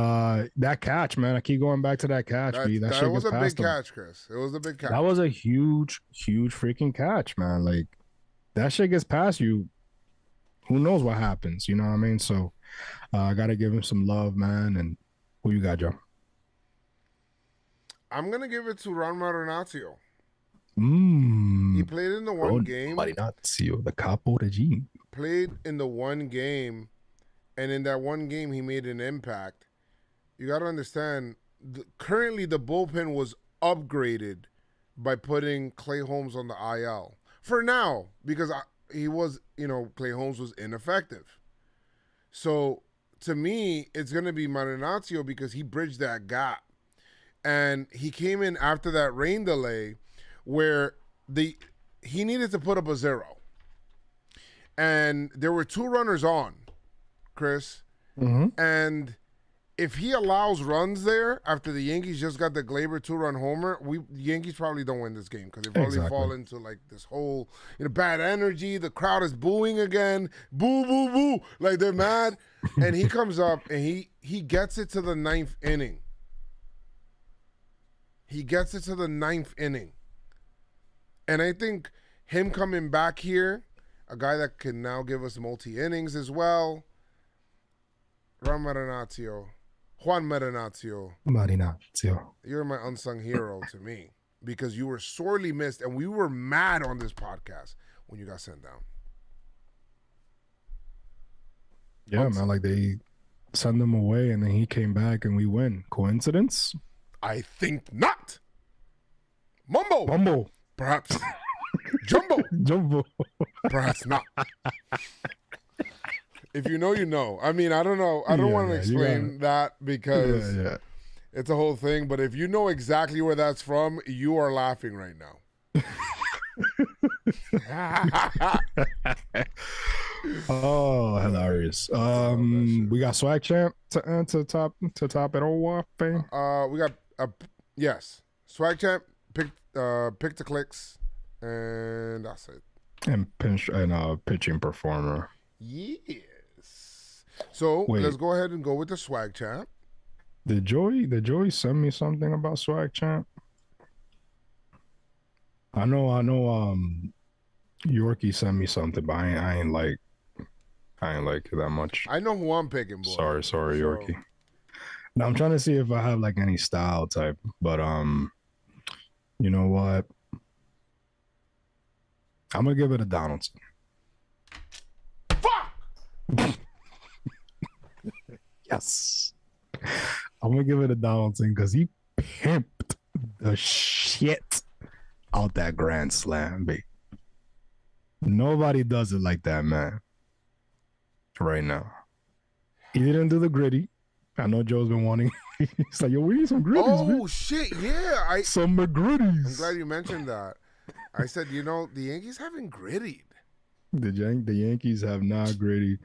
that catch, man, I keep going back to that catch. That shit was gets a big past him. catch, Chris. It was a big catch. That was a huge freaking catch, man. Like that shit gets past you. Who knows what happens? You know what I mean? So I gotta give him some love, man. And who you got, Joe? I'm gonna give it to Ron Marinaccio. Mm. He played in the one game. Marinaccio, the capo regime. Played in the one game, and in that one game, he made an impact. You got to understand, currently the bullpen was upgraded by putting Clay Holmes on the IL. For now, because he was, Clay Holmes was ineffective. So, to me, it's going to be Marinaccio because he bridged that gap. And he came in after that rain delay where he needed to put up a 0. And there were 2 runners on, Chris. Mm-hmm. And if he allows runs there after the Yankees just got the Glaber 2-run homer, the Yankees probably don't win this game because they probably fall into like this whole bad energy. The crowd is booing again. Boo, boo, boo. Like they're mad. And he comes up and he gets it to the 9th inning. He gets it to the 9th inning. And I think him coming back here, a guy that can now give us multi-innings as well, Juan Marinaccio. Marinaccio. You're my unsung hero to me. because you were sorely missed, and we were mad on this podcast when you got sent down. Yeah, man, like they send him away and then he came back and we win. Coincidence? I think not. Mumbo. Bumble. Perhaps. Jumbo. Jumbo. Perhaps not. If you know, you know. I mean, I don't know. I don't want to explain that because it's a whole thing. But if you know exactly where that's from, you are laughing right now. Oh, hilarious. We got swag champ to top it all thing. We got yes, swag champ, pick the clicks, and that's it. And pitching performer. Yes. So let's go ahead and go with the swag champ. Did Joey send me something about swag champ? I know Yorkie sent me something, but I ain't like it that much. I know who I'm picking, boy. Sorry, Yorkie. Now I'm trying to see if I have like any style type, but you know what? I'm gonna give it a Donaldson. Fuck! Yes. I'm gonna give it a Donaldson because he pimped the shit out that grand slam, baby. Nobody does it like that, man. Right now. He didn't do the gritty. I know Joe's been wanting. He's like, yo, we need some gritties, Oh, man. shit, yeah. Some McGritties. I'm glad you mentioned that. I said, you know, the Yankees haven't grittied. The Yankees have not gritty.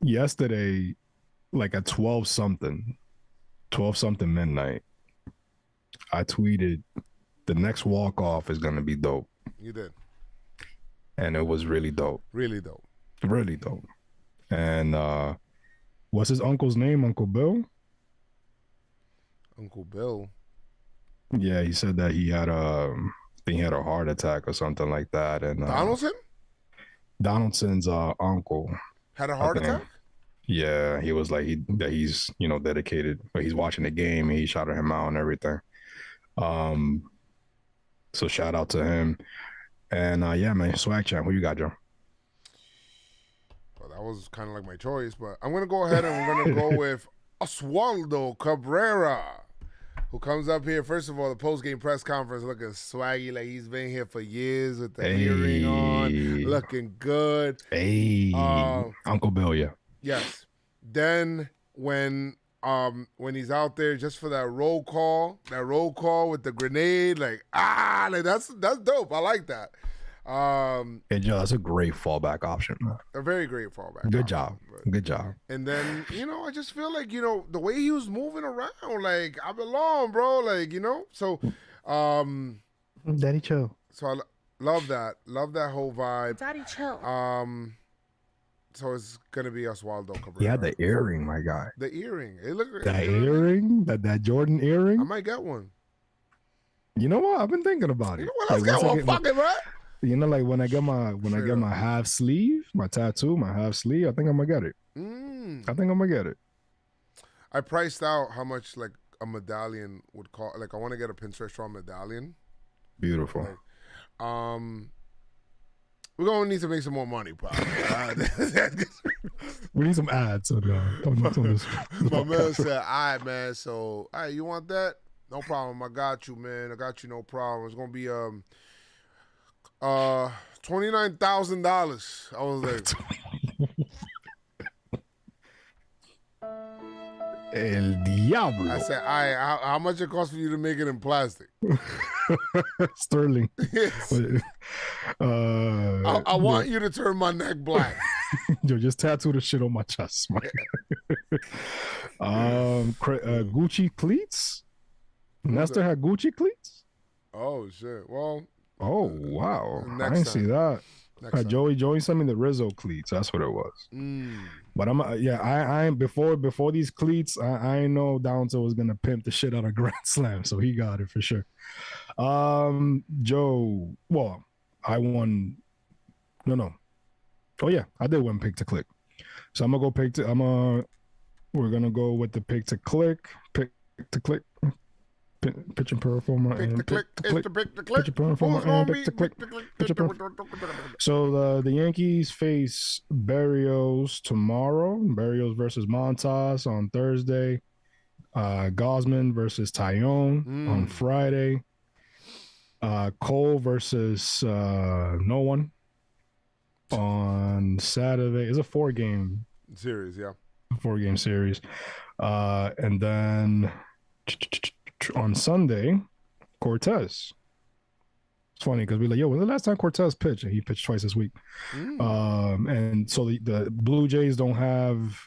Yesterday, like at 12 something midnight, I tweeted, the next walk-off is going to be dope. You did. And it was really dope. Really dope. Really dope. And what's his uncle's name? Uncle Bill? Uncle Bill. Yeah, he said that he had I think he had a heart attack or something like that. And Donaldson? Donaldson's uncle Had a heart attack? Yeah, he was like he's dedicated, but he's watching the game and he shouted him out and everything. So shout out to him. And yeah, man, swag champ. Who you got, Joe? Well, that was kind of like my choice, but I'm gonna go ahead and we're gonna go with Oswaldo Cabrera, who comes up here. First of all, the post-game press conference looking swaggy, like he's been here for years with the earring on, looking good. Hey, Uncle Bill, yeah. Yes. Then when he's out there just for that roll call with the grenade, like that's dope. I like that. Hey, Joe, that's a great fallback option, man. A very great fallback. Good job. Good job. And then, I just feel like, the way he was moving around, like, I belong, bro. Like, so, Daddy chill. So I love that. Love that whole vibe. Daddy chill. So it's gonna be Oswaldo Cabrera. He had the earring, my guy. The earring. It looked that earring, that Jordan earring. I might get one. You know what? I've been thinking about it. You know what? Let's get one. Fuck it, man. You know, like when I get my half sleeve, my tattoo, my half sleeve, I think I'm gonna get it. I think I'm gonna get it. I priced out how much like a medallion would cost. Like I want to get a PinstripeStrong medallion. Beautiful. Like, we're gonna need to make some more money, probably. We need some ads on this. My man said, "All right, man. So, all right, you want that? No problem. I got you, man. I got you. No problem. It's gonna be $29,000." I was like, El Diablo. I said, all right, how much it costs for you to make it in plastic? Sterling. Yes. I want you to turn my neck black. Yo, just tattoo the shit on my chest, man. Gucci cleats? Nestor had Gucci cleats? Oh, shit. Well. Oh, wow. I didn't see that. Joey sent me the Rizzo cleats. That's what it was. But I before these cleats, I know Downton was gonna pimp the shit out of Grand Slam, so he got it for sure. Joe, well, I won. No. Oh yeah, I did win pick to click. So I'm gonna go we're gonna go with the pick to click. Pitching performer Pick and the click. pick It's click. the pick the click. Pitcher performer Who's gonna and be pick the click. pick the click? Pitcher So the Yankees face Barrios tomorrow. Barrios versus Montas on Thursday. Gosman versus Tyone on Friday. Cole versus no one on Saturday. It's a 4-game series, yeah. 4-game series. And then on Sunday, Cortez. It's funny because we're like, yo, when's the last time Cortez pitched? And he pitched twice this week. And so the Blue Jays don't have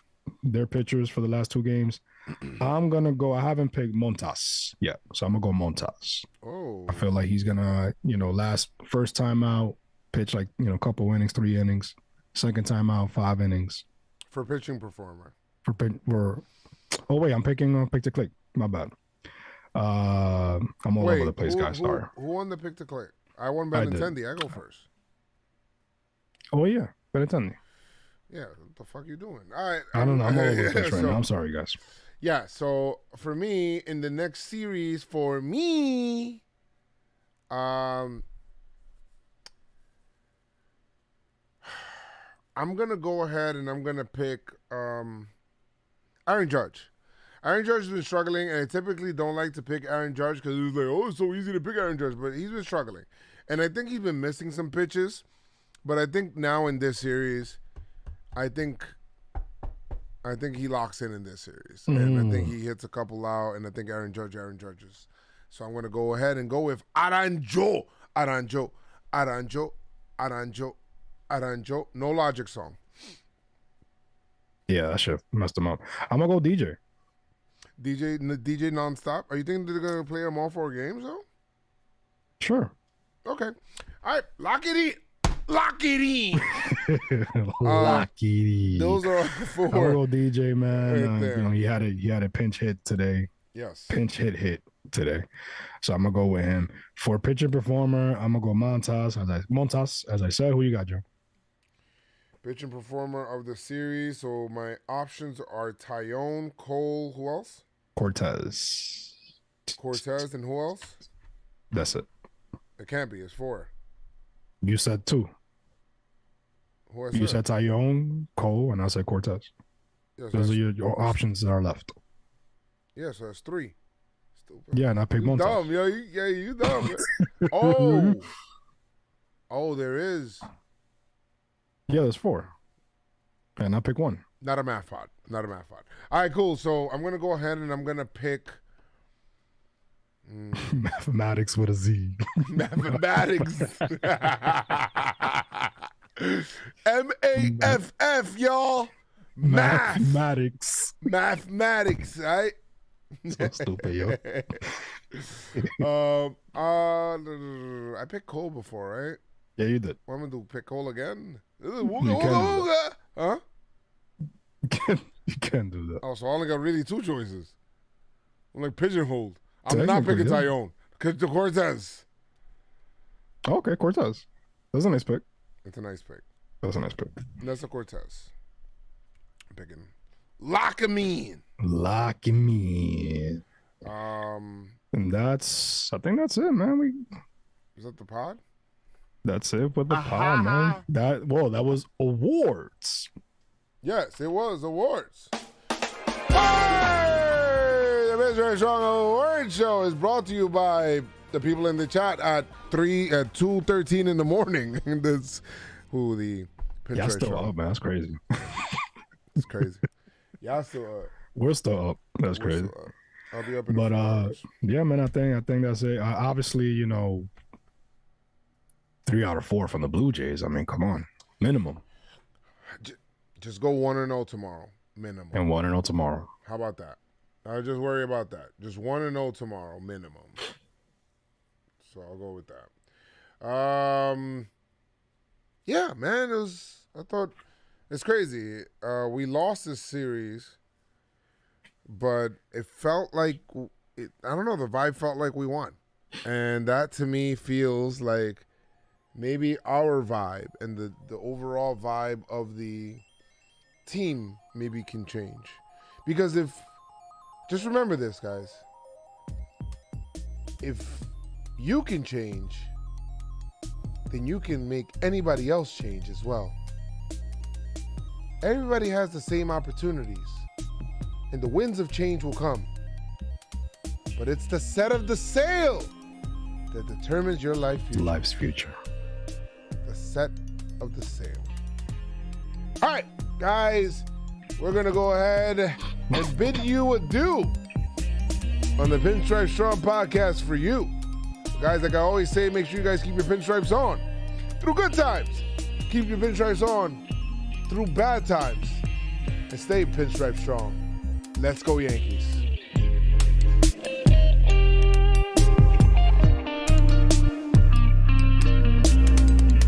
their pitchers for the last 2 games. I'm going to go. I haven't picked Montas yet. So I'm going to go Montas. Oh. I feel like he's going to, first time out, pitch like, couple innings, 3 innings. Second time out, 5 innings. For pitching performer. Oh, wait, I'm picking Pick to Click. My bad. I'm all over the place, guys. Sorry. Who won the pick to click? I won Benintendi. I go first. Oh, yeah. Benintendi. Yeah, what the fuck you doing? All right. I don't know. I'm all over the place right now. I'm sorry, guys. Yeah, so for me, in the next series, I'm going to go ahead and I'm going to pick Aaron Judge. Aaron Judge has been struggling, and I typically don't like to pick Aaron Judge because it's like, oh, it's so easy to pick Aaron Judge, but he's been struggling. And I think he's been missing some pitches, but I think now in this series, I think he locks in this series. And I think he hits a couple out, and I think Aaron Judges. So I'm going to go ahead and go with Aranjo. No Logic song. Yeah, I should have messed him up. I'm going to go DJ. DJ nonstop. Are you thinking they're going to play them all 4 games, though? Sure. Okay. All right. Lock it in. Lock it in. Those are 4. I'm going to go DJ, man. Right he had a pinch hit today. Yes. Pinch hit today. So I'm going to go with him. For pitcher performer, I'm going to go Montas. As I said, who you got, Joe? Pitching performer of the series. So my options are Tyone, Cole, who else? Cortez, and who else? That's it. It can't be. It's 4. You said 2. You said Tyone, Cole, and I said Cortez. Yes, those are your options that are left. Yeah, so that's 3. Stupid. Yeah, and I picked Montas. Dumb, yo. You dumb. Oh, there is. Yeah, there's 4. And I pick 1. Not a math pod. All right, cool. So I'm going to go ahead and I'm going to pick... Mathematics with a Z. Mathematics. MAFF, y'all. Mathematics. Right? So stupid, yo. I picked Cole before, right? Yeah, you did. What am I going to pick Cole again? Huh? You can't do that. Oh, so I only got really 2 choices. I'm like pigeonholed. I'm not picking Tyone. Cortez. Okay, Cortez. That's a nice pick. It's a nice pick. That's a nice pick. That's Cortez. I'm picking. Lock him in. And I think that's it, man. Is that the pod? That's it with the pod, man. That was awards. Yes, it was awards. Hey! The PinstripeStrong Award Show is brought to you by the people in the chat at 2:13 in the morning. That's who the PinstripeStrong. Y'all still up, man. That's crazy. It's crazy. Y'all still up. We're still up. That's crazy. I'll be up in a few hours. Yeah, man. I think that's it. Obviously, 3 out of 4 from the Blue Jays. I mean, come on, minimum. Just go 1-0 tomorrow, minimum. And 1-0 tomorrow. How about that? I'll just worry about that. Just 1-0 tomorrow, minimum. So I'll go with that. Yeah, man. I thought it's crazy. We lost this series, but it felt like I don't know. The vibe felt like we won, and that to me feels like maybe our vibe and the overall vibe of the team maybe can change. Because just remember this, guys. if you can change, then you can make anybody else change as well. Everybody has the same opportunities, and the winds of change will come. But it's the set of the sail that determines your life's future. The set of the sail. All right, guys, we're going to go ahead and bid you adieu on the Pinstripe Strong podcast for you. Guys, like I always say, make sure you guys keep your pinstripes on through good times. Keep your pinstripes on through bad times. And stay pinstripe strong. Let's go, Yankees.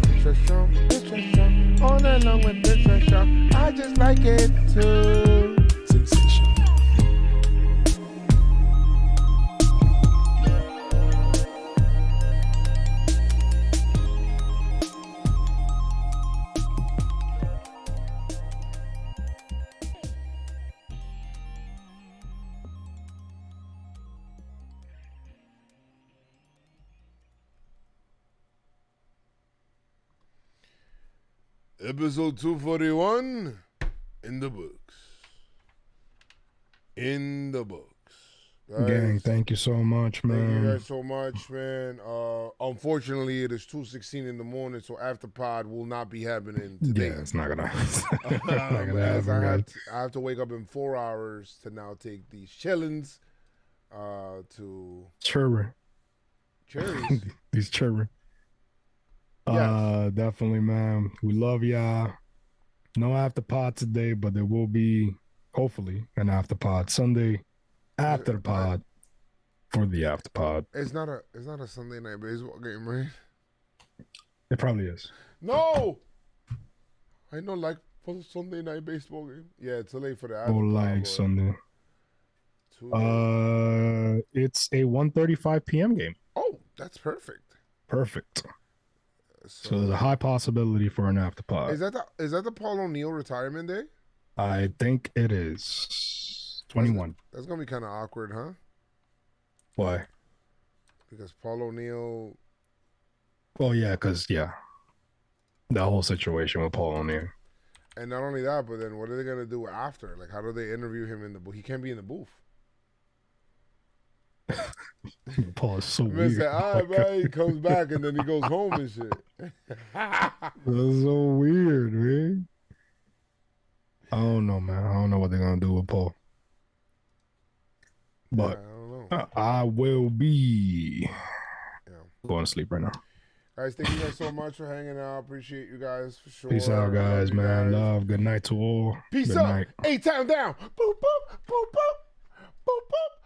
Pinstripe strong, pinstripe strong. All night long with pinstripe strong. I just like it too. Sensation. Episode 241 in the books. In the books. Guys, Gang, thank you so much, man. Thank you guys so much, man. Unfortunately, it is 2:16 in the morning, so after pod will not be happening today. Yeah, it's not gonna. I have to wake up in 4 hours to now take these chillins to cherries. These cherry. Yes. Definitely, man. We love y'all. No after pod today, but there will be hopefully an after pod Sunday after the pod for the after pod. It's not a Sunday night baseball game, right? It probably is. No, I know, like for the Sunday night baseball game. Yeah, it's too late for the after pod. Like Sunday. It's a 1:35 p.m. game. Oh, that's perfect. Perfect. So there's a high possibility for an after pod. Is that the Paul O'Neill retirement day? I think it is 21. That's gonna be kind of awkward, huh? Why? Because Paul O'Neill. Well, yeah, because that whole situation with Paul O'Neill. And not only that, but then what are they gonna do after? Like, how do they interview him in the booth? He can't be in the booth. Paul is so Man weird. said, all right, man. He comes back and then he goes home and shit. That's so weird, man. I don't know, man. I don't know what they're gonna do with Paul. But I don't know. I will be going to sleep right now. Guys, thank you guys so much for hanging out. Appreciate you guys for sure. Peace out, guys, man. Love. Good night to all. Peace Good out. night. 8 time down. Boop, boop, boop, boop. Boop, boop.